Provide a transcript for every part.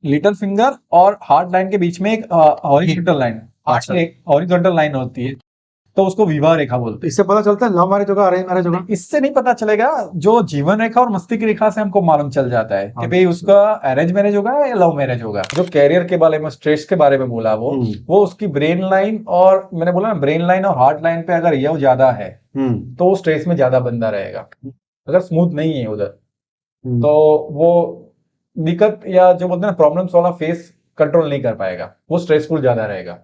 Little finger और heart line के बीच में एक हॉरिजॉन्टल लाइन, हार्ट अच्छा। से एक हॉरिजॉन्टल लाइन होती है, तो उसको विवाह रेखा बोलते हैं। इससे पता चलता है लव मैरिज होगा अरेंज मैरिज होगा? इससे नहीं पता चलेगा, जो जीवन रेखा और मस्तिष्क रेखा से हमको मालूम चल जाता है कि भाई अच्छा। उसका अरेंज मैरिज होगा या लव मैरिज होगा। जो कैरियर के बारे में, स्ट्रेस के बारे में बोला वो उसकी ब्रेन लाइन, और मैंने बोला ना ब्रेन लाइन और हार्ट लाइन पे अगर यह ज्यादा है तो वो स्ट्रेस में ज्यादा बंदा रहेगा। अगर स्मूथ नहीं है उधर तो वो दिक्कत या जो बोलते हैं ना प्रॉब्लम्स वाला फेस कंट्रोल नहीं कर पाएगा, वो स्ट्रेसफुल ज्यादा रहेगा।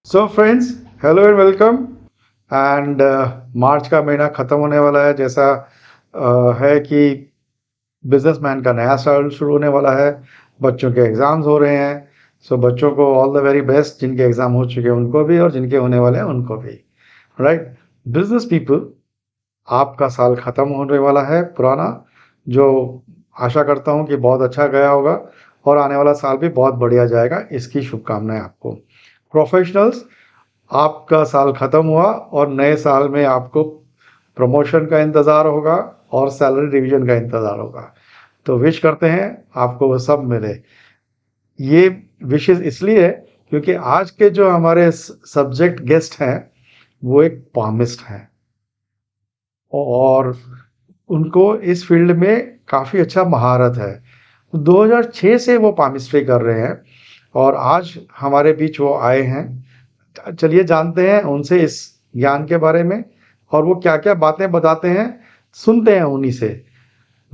So friends, hello and welcome. And March का महीना ख़त्म होने वाला है, जैसा है कि बिजनेसमैन का नया साल शुरू होने वाला है। बच्चों के एग्ज़ाम्स हो रहे हैं। सो बच्चों को ऑल द वेरी बेस्ट, जिनके एग्ज़ाम हो चुके हैं उनको भी और जिनके होने वाले हैं उनको भी। राइट, बिजनेस पीपल, आपका साल ख़त्म होने वाला है पुराना, जो आशा करता हूँ कि बहुत अच्छा गया होगा और आने वाला साल भी बहुत बढ़िया जाएगा, इसकी शुभकामनाएं आपको। प्रोफेशनल्स, आपका साल ख़त्म हुआ और नए साल में आपको प्रमोशन का इंतज़ार होगा और सैलरी रिवीजन का इंतज़ार होगा। तो विश करते हैं आपको वो सब मिले। ये विशेष इसलिए है क्योंकि आज के जो हमारे सब्जेक्ट गेस्ट हैं वो एक पामिस्ट हैं और उनको इस फील्ड में काफ़ी अच्छा महारत है। 2006 से वो पामिस्ट्री कर रहे हैं और आज हमारे बीच वो आए हैं। चलिए जानते हैं उनसे इस ज्ञान के बारे में और वो क्या क्या बातें बताते हैं, सुनते हैं उन्हीं से।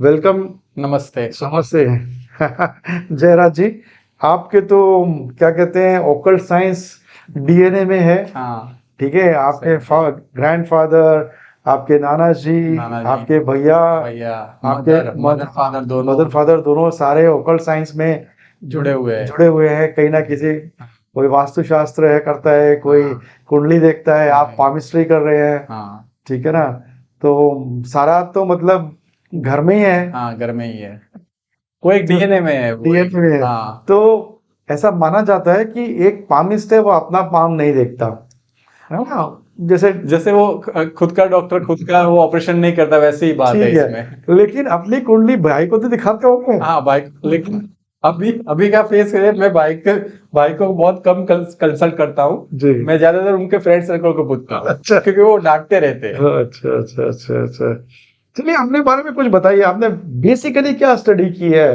वेलकम। नमस्ते। नमस्ते। जयराज जी, आपके तो क्या कहते हैं ओकल्ट साइंस डीएनए में है। हाँ, ठीक है, आपके ग्रैंडफादर, आपके नाना जी, आपके भैया, आपके मदर फादर दोनों सारे ओकल्ट साइंस में जुड़े हुए हैं। जुड़े हुए हैं कहीं ना किसी। कोई वास्तुशास्त्र है करता है, कोई कुंडली देखता है, आप पामिस्ट्री कर रहे हैं। हाँ ठीक है ना, तो सारा तो मतलब घर में ही है। हाँ, घर में ही है, वो एक डीएनए में है, वो डीएनए में है। हाँ। तो ऐसा माना जाता है कि एक पामिस्ट है वो अपना पाम नहीं देखता है ना, जैसे जैसे वो खुद का डॉक्टर खुद का वो ऑपरेशन नहीं करता, वैसे ही बात है ठीक है, इसमें। लेकिन अपनी कुंडली भाई को तो दिखाते होंगे। हाँ बाइक, लेकिन अभी अभी का फेस है, मैं भाई को बहुत कम कंसल्ट करता हूँ। जी। मैं ज्यादातर उनके फ्रेंड सर्कल को पूछता हूँ, अच्छा क्योंकि वो डांटते रहते हैं। अच्छा अच्छा अच्छा अच्छा। चलिए अपने बारे में कुछ बताइए, आपने बेसिकली क्या स्टडी की है,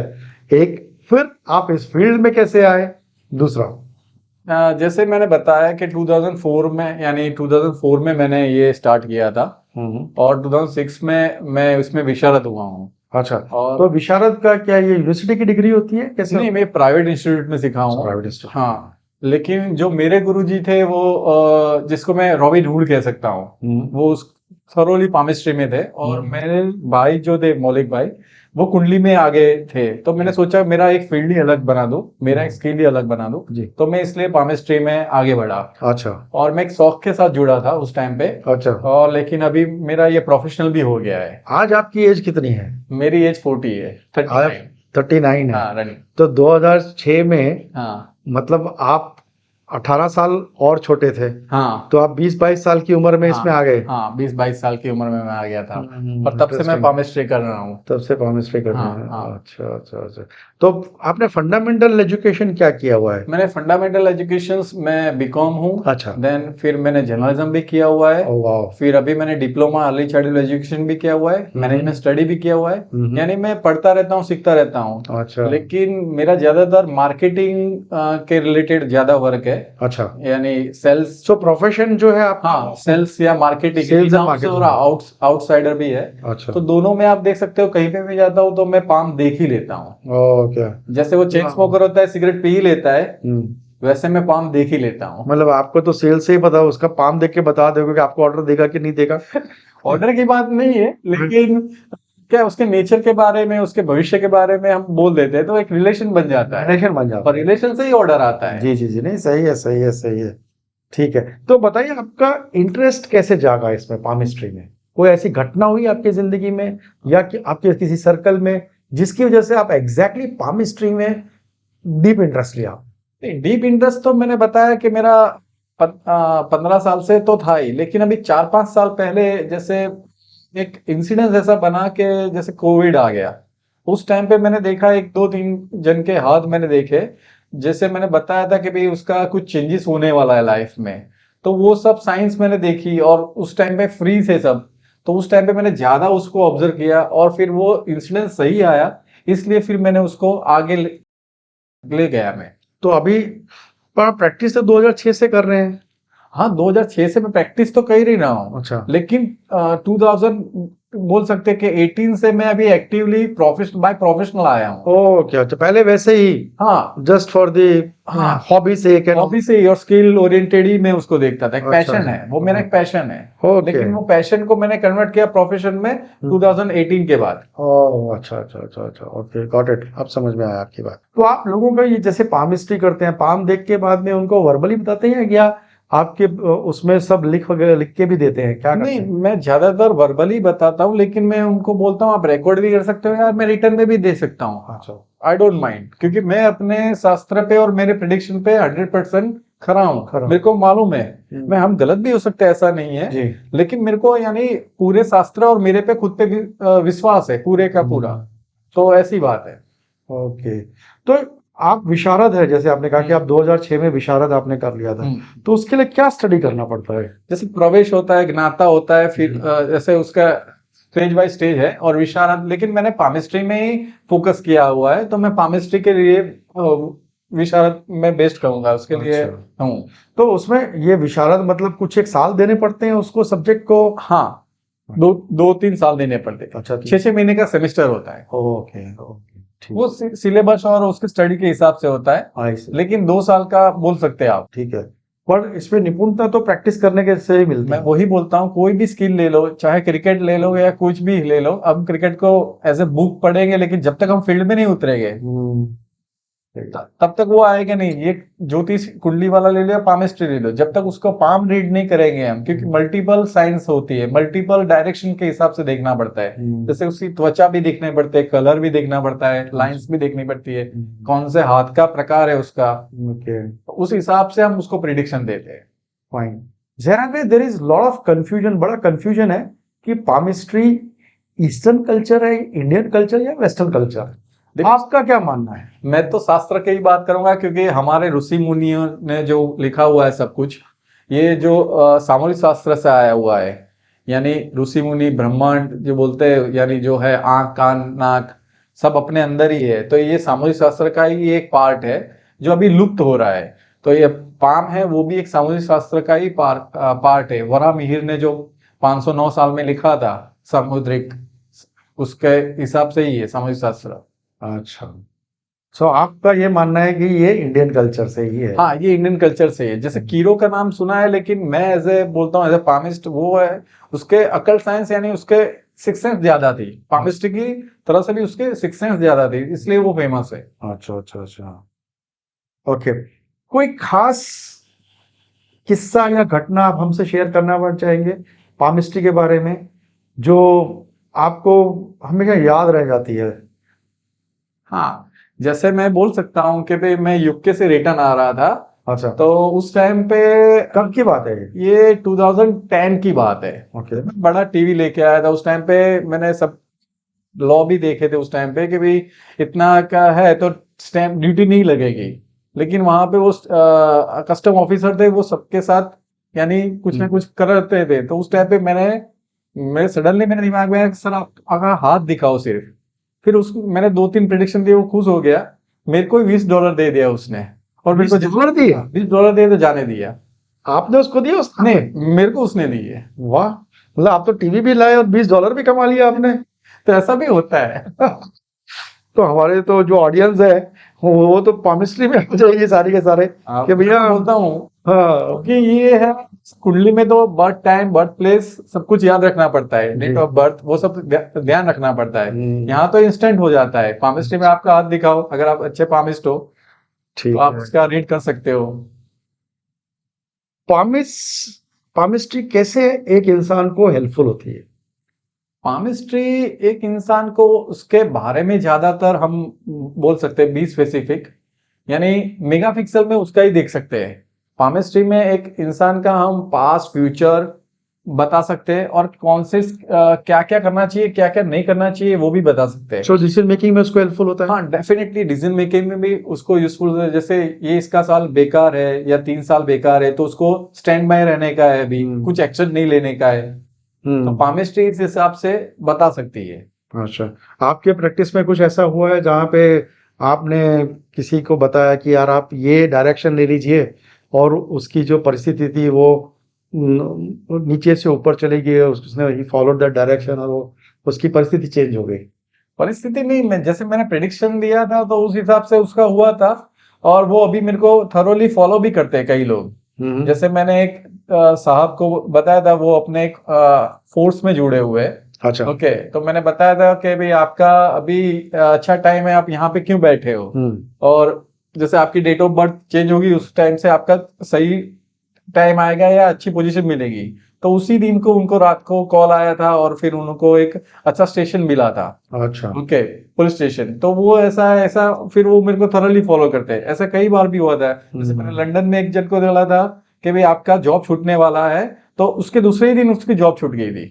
एक फिर आप इस फील्ड में कैसे आए, दूसरा। जैसे मैंने बताया कि 2004 में, यानी 2004 में मैंने ये स्टार्ट किया था और 2006 में मैं उसमें विशारद हुआ हूँ। अच्छा, और तो विशारद का क्या ये यूनिवर्सिटी की डिग्री होती है कैसे? नहीं, मैं प्राइवेट इंस्टीट्यूट में सीखा हूँ। Private institute. हाँ, लेकिन जो मेरे गुरुजी थे वो जिसको मैं रॉबिन हुड कह सकता हूँ, वो उस थरोली पामिस्ट्री में थे, और मेरे भाई जो थे मौलिक भाई, वो कुंडली में आगे थे। तो मैंने सोचा मेरा एक फील्ड ही अलग बना दूं, मेरा एक स्किल ही अलग बना दूं, जी। तो मैं इसलिए पामिस्ट्री में आगे बढ़ा। अच्छा और मैं एक शौक के साथ जुड़ा था उस टाइम पे। अच्छा। और लेकिन अभी मेरा ये प्रोफेशनल भी हो गया है। आज आपकी एज कितनी है? मेरी एज 40 है, 39। 39 है। हाँ, रनिंग। तो 2006 में हाँ मतलब आप 18 साल और छोटे थे, हाँ तो आप 20-22 साल की उम्र में इसमें आ गए। हाँ, 20-22 साल की उम्र में मैं आ गया था, और तब से मैं इंटरेस्टिंग। पामिस्ट्री कर रहा हूँ। तब से पामिस्ट्री कर रहे हाँ हैं। हाँ, अच्छा अच्छा अच्छा। तो आपने फंडामेंटल एजुकेशन क्या किया हुआ है? मैंने फंडामेंटल एजुकेशन में बीकॉम हूँ। अच्छा। देन फिर मैंने जर्नलिज्म भी किया हुआ है। Oh wow. फिर अभी मैंने डिप्लोमा अर्ली चाइल्डहुड एजुकेशन भी किया हुआ है, मैनेजमेंट स्टडी भी किया हुआ है। यानी मैं पढ़ता रहता हूँ, सीखता रहता हूँ। अच्छा लेकिन मेरा ज्यादातर मार्केटिंग के रिलेटेड ज्यादा वर्क है, अच्छा। यानी सेल्स। सो प्रोफेशन जो है आप, हाँ, सेल्स या मार्केटिंग, सेल्स एंड और मार्केटिंग। आउटसाइडर भी है। अच्छा। तो दोनों में आप देख सकते हो, कहीं पे भी जाता हूँ तो मैं पाम देख ही लेता हूँ। ओके। जैसे वो चेन स्मोकर होता है, सिगरेट पी ही लेता है, हम्म, वैसे मैं पाम देख ही लेता हूँ। मतलब आपको तो सेल्स से ही पता, उसका पाम देख के बता दोगे कि आपको ऑर्डर देगा कि नहीं देगा। ऑर्डर की बात नहीं है, लेकिन क्या उसके नेचर के बारे में, उसके भविष्य के बारे में हम बोल देते हैं तो एक रिलेशन बन जाता है, रिलेशन बन जाता और रिलेशन से ही ऑर्डर आता है। है। जी जी जी, नहीं सही है सही है सही है। ठीक है, तो बताइए आपका इंटरेस्ट कैसे जागा इसमें पामिस्ट्री में? कोई ऐसी घटना हुई आपकी जिंदगी में या कि आपके किसी सर्कल में जिसकी वजह से आप एग्जैक्टली पामिस्ट्री में डीप इंटरेस्ट लिया? डीप इंटरेस्ट तो मैंने बताया कि मेरा 15 साल से तो था ही, लेकिन अभी 4-5 साल पहले जैसे एक इंसिडेंस ऐसा बना कि जैसे कोविड आ गया, उस टाइम पे मैंने देखा 1-2-3 जन के हाथ मैंने देखे, जैसे मैंने बताया था कि भाई उसका कुछ चेंजेस होने वाला है लाइफ में, तो वो सब साइंस मैंने देखी और उस टाइम पे फ्री थे सब, तो उस टाइम पे मैंने ज्यादा उसको ऑब्जर्व किया और फिर वो इंसिडेंट सही आया, इसलिए फिर मैंने उसको आगे ले गया मैं। तो अभी पर प्रैक्टिस तो 2006 से कर रहे हैं। हाँ, 2006 से मैं प्रैक्टिस तो कर ही रहा हूँ, अच्छा। लेकिन 2000 बोल सकते हैं कि 18 से मैं अभी एक्टिवली प्रोफेशनल आया हूँ। ओके, तो पहले वैसे ही हाँ, जस्ट फॉर दी हाँ, हॉबी से हॉबी से ही और स्किल ओरिएंटेड ही मैं उसको देखता था, एक अच्छा, पैशन है वो, मेरा एक पैशन है, ओके। लेकिन वो पैशन को मैंने कन्वर्ट किया प्रोफेशन में 2018 के बाद। ओह, अच्छा अच्छा अच्छा अच्छा, ओके, गॉट इट, अब समझ में आया आपकी बात। तो आप लोगों का ये जैसे पामिस्ट्री करते हैं, पाम देख के बाद में उनको वर्बली बताते हैं या आपके उसमें सब लिख वगैरह लिख के भी देते हैं, क्या करते नहीं, हैं? मैं ज्यादातर वर्बली बताता हूँ, लेकिन मैं उनको बोलता हूँ आप रिकॉर्ड भी कर सकते हो यार, मैं रिटर्न में भी दे सकता हूँ, अच्छा, आई डोंट माइंड, क्योंकि मैं अपने शास्त्र पे और मेरे प्रिडिक्शन पे 100% खरा हूँ, खरा। मेरे को मालूम है, मैं हम गलत भी हो सकते हैं ऐसा नहीं है, जी। लेकिन मेरे को यानी पूरे शास्त्र और मेरे पे खुद पे भी विश्वास है पूरे का पूरा, तो ऐसी बात है। ओके, तो आप विशारद है, जैसे आपने कहा कि आप 2006 में विशारद आपने कर लिया था, तो उसके लिए क्या स्टडी करना पड़ता है? जैसे प्रवेश होता है, ज्ञाता होता है, फिर जैसे उसका स्टेज बाय स्टेज है और विशारद, लेकिन मैंने पामिस्ट्री में ही फोकस किया हुआ है, तो मैं पामिस्ट्री के लिए विशारद में बेस्ट कहूंगा उसके लिए हूँ। तो उसमें ये विशारद मतलब कुछ एक साल देने पड़ते हैं उसको, सब्जेक्ट को? हाँ, 2-3 साल देने पड़ते हैं। अच्छा, 6-6 महीने का सेमेस्टर होता है। ओके ओके, ठीक। वो सिलेबस और उसके स्टडी के हिसाब से होता है, आई सी। लेकिन 2 साल का बोल सकते हैं आप। ठीक है, पर इसमें निपुणता तो प्रैक्टिस करने के से ही मिलती मैं है। वही बोलता हूँ, कोई भी स्किल ले लो, चाहे क्रिकेट ले लो या कुछ भी ले लो, अब क्रिकेट को एज ए बुक पढ़ेंगे, लेकिन जब तक हम फील्ड में नहीं उतरेंगे तब तक वो आएगा नहीं। ये ज्योतिष कुंडली वाला ले लो या पामिस्ट्री ले लो, जब तक उसको पाम रीड नहीं करेंगे हम, क्योंकि मल्टीपल साइंस होती है, मल्टीपल डायरेक्शन के हिसाब से देखना पड़ता है, जैसे उसकी त्वचा भी देखने पड़ते हैं, कलर भी देखना पड़ता है, लाइंस भी देखनी पड़ती है, कौन से हाथ का प्रकार है उसका, उस हिसाब से हम उसको प्रिडिक्शन देते हैं। फाइन। जहरा में there is lot of confusion, बड़ा कंफ्यूजन है कि पामिस्ट्री ईस्टर्न कल्चर है, इंडियन कल्चर या वेस्टर्न कल्चर, आपका क्या मानना है? मैं तो शास्त्र की ही बात करूंगा, क्योंकि हमारे ऋषि मुनियों ने जो लिखा हुआ है सब कुछ, ये जो सामूहिक शास्त्र से आया हुआ है, यानी ऋषि मुनि ब्रह्मांड जो बोलते हैं, यानी जो है आंख कान नाक सब अपने अंदर ही है, तो ये सामूहिक शास्त्र का ही एक पार्ट है जो अभी लुप्त हो रहा है। तो ये पाम है, वो भी एक सामूहिक शास्त्र का ही पार्ट है। वराहमिहिर ने जो 509 साल में लिखा था सामुद्रिक, उसके हिसाब से ही है सामूहिक शास्त्र। अच्छा, सो आपका ये मानना है कि ये इंडियन कल्चर से ही है? हाँ, ये इंडियन कल्चर से है। जैसे कीरो का नाम सुना है, लेकिन मैं एज ए बोलता हूँ एज ए पामिस्ट, वो है उसके अकल साइंस यानी उसके सिक्स सेंस ज्यादा थी, पामिस्ट की तरह से भी उसके सिक्स सेंस ज्यादा थी, इसलिए वो फेमस है। अच्छा अच्छा अच्छा, ओके। कोई खास किस्सा या घटना आप हमसे शेयर करना चाहेंगे पामिस्ट्री के बारे में, जो आपको हमेशा याद रह जाती है? हाँ, जैसे मैं बोल सकता हूँ कि भाई मैं यूके से रिटर्न आ रहा था। अच्छा, तो उस टाइम पे कब की बात है ये 2010 की बात है। ओके, मैं बड़ा टीवी लेके आया था उस टाइम पे, मैंने सब लॉ भी देखे थे उस टाइम पे कि भाई इतना का है तो स्टैंप ड्यूटी नहीं लगेगी, लेकिन वहां पे वो कस्टम ऑफिसर थे, वो सबके साथ यानी कुछ ना कुछ करते थे। तो उस टाइम पे मेरे सडनली मेरे दिमाग में आया कि सर आप अगर हाथ दिखाओ सिर्फ, फिर उसको मैंने 2-3 प्रेडिक्शन दिए, वो खुश हो गया, मेरे को $20 दे दिया उसने, और मेरे को $20 दिए? $20 दे तो जाने दिया। आपने उसको दिया? उसने नहीं, मेरे को उसने दिए। वाह, मतलब आप तो टीवी भी लाए और $20 भी कमा लिया आपने। तो ऐसा भी होता है। तो हमारे तो जो ऑडियंस है वो तो पामिस्ट्री में आ जाएगी सारी के सारे कि भैया, बोलता हूँ हाँ, कि ये है कुंडली में तो बर्थ टाइम बर्थ प्लेस सब कुछ याद रखना पड़ता है, डेट ऑफ बर्थ वो सब ध्यान रखना पड़ता है। यहाँ तो इंस्टेंट हो जाता है, पामिस्ट्री में आपका हाथ दिखाओ, अगर आप अच्छे पामिस्ट हो तो ठीक आप है। उसका रीड कर सकते हो। पामिस्ट्री कैसे एक इंसान को हेल्पफुल होती है? पामिस्ट्री एक इंसान को उसके बारे में ज्यादातर हम बोल सकते हैं बी स्पेसिफिक, यानी मेगापिक्सल में उसका ही देख सकते हैं। पामिस्ट्री में एक इंसान का हम पास्ट फ्यूचर बता सकते हैं और कौन से क्या क्या करना चाहिए क्या क्या नहीं करना चाहिए वो भी बता सकते हैं। सो डिसीजन मेकिंग में उसको हेल्पफुल होता है? हाँ, डेफिनेटली डिसीजन मेकिंग में भी उसको यूजफुल है। जैसे ये इसका साल बेकार है या 3 साल बेकार है तो उसको स्टैंड बाय रहने का है, अभी कुछ एक्शन नहीं लेने का है, तो पामिस्ट्री इस हिसाब से बता सकती है। अच्छा, आपके प्रैक्टिस में कुछ ऐसा हुआ है जहाँ पे आपने किसी को बताया कि यार आप ये डायरेक्शन ले लीजिए और उसकी जो परिस्थिति थी वो नीचे से ऊपर चली गई, उसने ही फॉलोड दैट डायरेक्शन और वो उसकी परिस्थिति चेंज हो गई? परिस्थिति नहीं, मैं जैसे मैंने प्रेडिक्शन दिया था तो उस हिसाब से उसका हुआ था, और वो अभी मेरे को थरोली फॉलो भी करते हैं कई लोग। जैसे मैंने एक साहब को बताया था, वो अपने एक फोर्स में जुड़े हुए हैं। अच्छा। ओके, तो मैंने बताया था कि भाई आपका अभी अच्छा टाइम है, आप यहाँ पे क्यों बैठे हो, और जैसे आपकी डेट ऑफ बर्थ चेंज होगी उस टाइम से आपका सही टाइम आएगा या अच्छी पोजीशन मिलेगी। तो उसी दिन को उनको रात को कॉल आया था और फिर उनको एक अच्छा स्टेशन मिला था। अच्छा। Okay, police station. तो वो ऐसा ऐसा फिर वो मेरे को थॉरली फॉलो करते हैं। ऐसा कई बार भी हुआ था। जैसे मैंने लंदन में एक जन को बोला था कि भाई आपका जॉब छूटने वाला है, तो उसके दूसरे ही दिन उसकी जॉब छूट गई थी।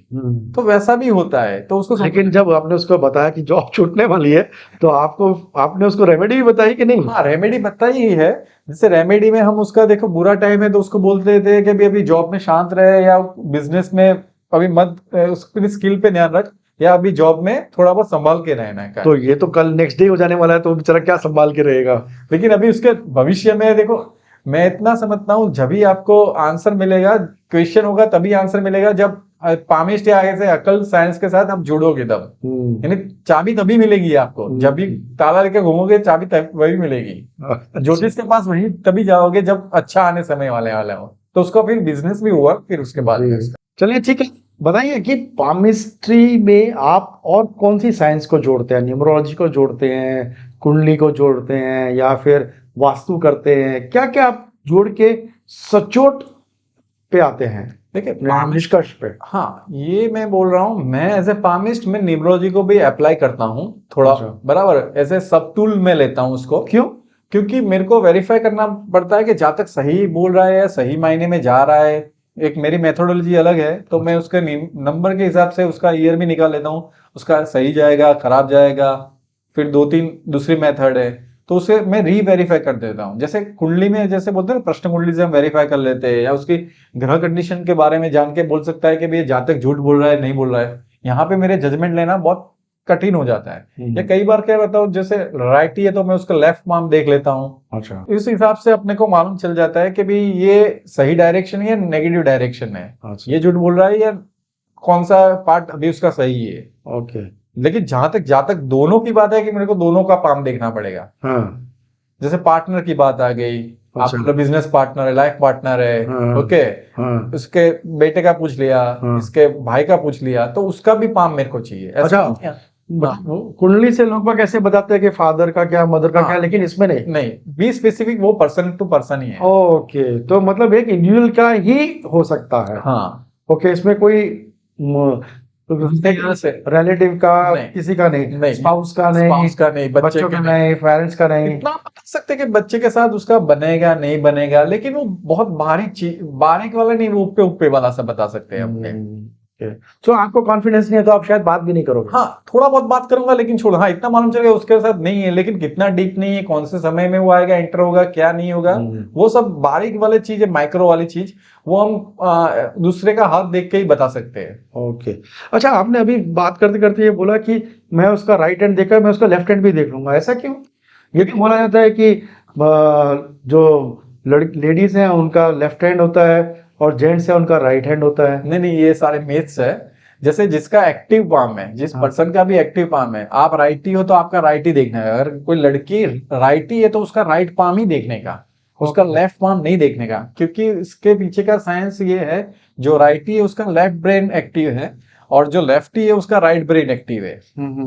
तो वैसा भी होता है, तो उसको लेकिन जब आपने उसको बताया कि जॉब छूटने वाली है तो आपने उसको रेमेडी भी बताई कि नहीं? हाँ, रेमेडी बताई ही है। जैसे रेमेडी में हम उसका देखो बुरा टाइम है तो उसको बोलते थे कि अभी जॉब में शांत रहे या बिजनेस में अभी मत, उसकी स्किल पे ध्यान रख, या अभी जॉब में थोड़ा बहुत संभाल के रहना है। तो ये तो कल नेक्स्ट डे हो जाने वाला है तो बेचारा क्या संभाल के रहेगा? लेकिन अभी उसके भविष्य में देखो, मैं इतना समझता हूँ जब भी आपको आंसर मिलेगा, क्वेश्चन होगा तभी आंसर मिलेगा जब पामिस्ट या आगे से अकल साइंस के साथ आप जुड़ोगे तब। यानी चाबी तभी मिलेगी आपको, जब भी ताला लेके घूमोगे चाबी वही मिलेगी। ज्योतिष के पास वही तभी जाओगे जब अच्छा आने समय वाले हो, तो उसका फिर बिजनेस भी हुआ फिर उसके बाद। चलिए ठीक है, बताइए कि पामिस्ट्री में आप और कौन सी साइंस को जोड़ते हैं? न्यूमरोलॉजी को जोड़ते हैं, कुंडली को जोड़ते हैं, या फिर वास्तु करते हैं? क्या क्या आप जोड़ के सचोट पे आते हैं, देखिए निष्कर्ष पे? हाँ, ये मैं बोल रहा हूँ, मैं एज ए पामिस्ट में न्यूमरोलॉजी को भी अप्लाई करता हूँ थोड़ा। बराबर, ऐसे सब टूल में लेता हूँ उसको। क्यों? क्योंकि मेरे को वेरीफाई करना पड़ता है कि जहाँ तक सही बोल रहा है या सही मायने में जा रहा है। एक मेरी मेथोडोलॉजी अलग है, तो मैं उसके नंबर के हिसाब से उसका ईयर भी निकाल लेता हूँ, उसका सही जाएगा खराब जाएगा। फिर 2-3 दूसरी मेथड है, तो उसे मैं री वेरीफाई कर देता हूँ। जैसे कुंडली में जैसे बोलते हैं ना, प्रश्न कुंडली से हम वेरीफाई कर लेते हैं, या उसकी ग्रह कंडीशन के बारे में जान के बोल सकता है कि भाई जातक झूठ बोल रहा है नहीं बोल रहा है। यहाँ पे मेरे जजमेंट लेना बहुत कठिन हो जाता है। या कई बार क्या बताऊँ, जैसे राइटी है तो मैं उसका लेफ्ट पाम देख लेता हूँ। अच्छा। इस हिसाब से अपने को मालूम चल जाता है कि भाई ये सही डायरेक्शन है या नेगेटिव डायरेक्शन है। ये झूठ बोल रहा है या कौन सा पार्ट अभी उसका सही है। ओके। लेकिन जहां तक दोनों की बात है कि मेरे को दोनों का पाम देखना पड़ेगा। हाँ। जैसे पार्टनर की बात आ गई, आपका बिजनेस पार्टनर है, लाइफ पार्टनर है। ओके, उसके बेटे का पूछ लिया, इसके भाई का पूछ लिया, तो उसका भी पाम मेरे को चाहिए। अच्छा, कुंडली से लोग कैसे बताते हैं कि फादर का क्या मदर का क्या, लेकिन इसमें नहीं बी स्पेसिफिक, वो पर्सन टू पर्सन ही है। ओके, तो मतलब एक इंडिविजुअल का ही हो सकता है। हाँ। ओके, इसमें कोई रिलेटिव का किसी का नहीं, स्पाउस का नहीं, बच्चों का नहीं, पेरेंट्स का नहीं। इतना बता सकते कि बच्चे के साथ उसका बनेगा नहीं बनेगा, लेकिन वो बहुत बारीक चीज, बारीक वाला नहीं, वो ऊपर वाला सा बता सकते हैं अपने। तो आपको कॉन्फिडेंस नहीं है तो आप शायद बात भी नहीं करोगे? हाँ, थोड़ा बहुत बात करूंगा, लेकिन छोड़, हाँ इतना मालूम चलेगा उसके साथ नहीं है, लेकिन कितना डीप नहीं है, कौन से समय में वो आएगा, एंटर होगा, क्या नहीं होगा, वो सब बारीक वाले चीज है, माइक्रो वाली चीज, वो हम दूसरे का हाथ देख के ही बता सकते हैं। ओके। अच्छा, आपने अभी बात करते करते ये बोला कि मैं उसका राइट हैंड देखा, मैं उसका लेफ्ट हैंड भी देख लूंगा, ऐसा क्यों? ये तो बोला जाता है कि जो लेडीज हैं उनका लेफ्ट हैंड होता है और जेंट्स है उनका राइट हैंड होता है। नहीं, ये सारे मिथ्स है। जैसे जिसका एक्टिव पाम है, जिस पर्सन का भी एक्टिव पाम है, आप राइटी हो तो आपका राइट ही देखना है। अगर कोई लड़की राइटी है तो उसका राइट पाम ही देखने का, उसका लेफ्ट पाम नहीं देखने का, क्योंकि इसके पीछे का साइंस ये है, जो राइटी है उसका लेफ्ट ब्रेन एक्टिव है और जो लेफ्टी है उसका राइट ब्रेन एक्टिव है।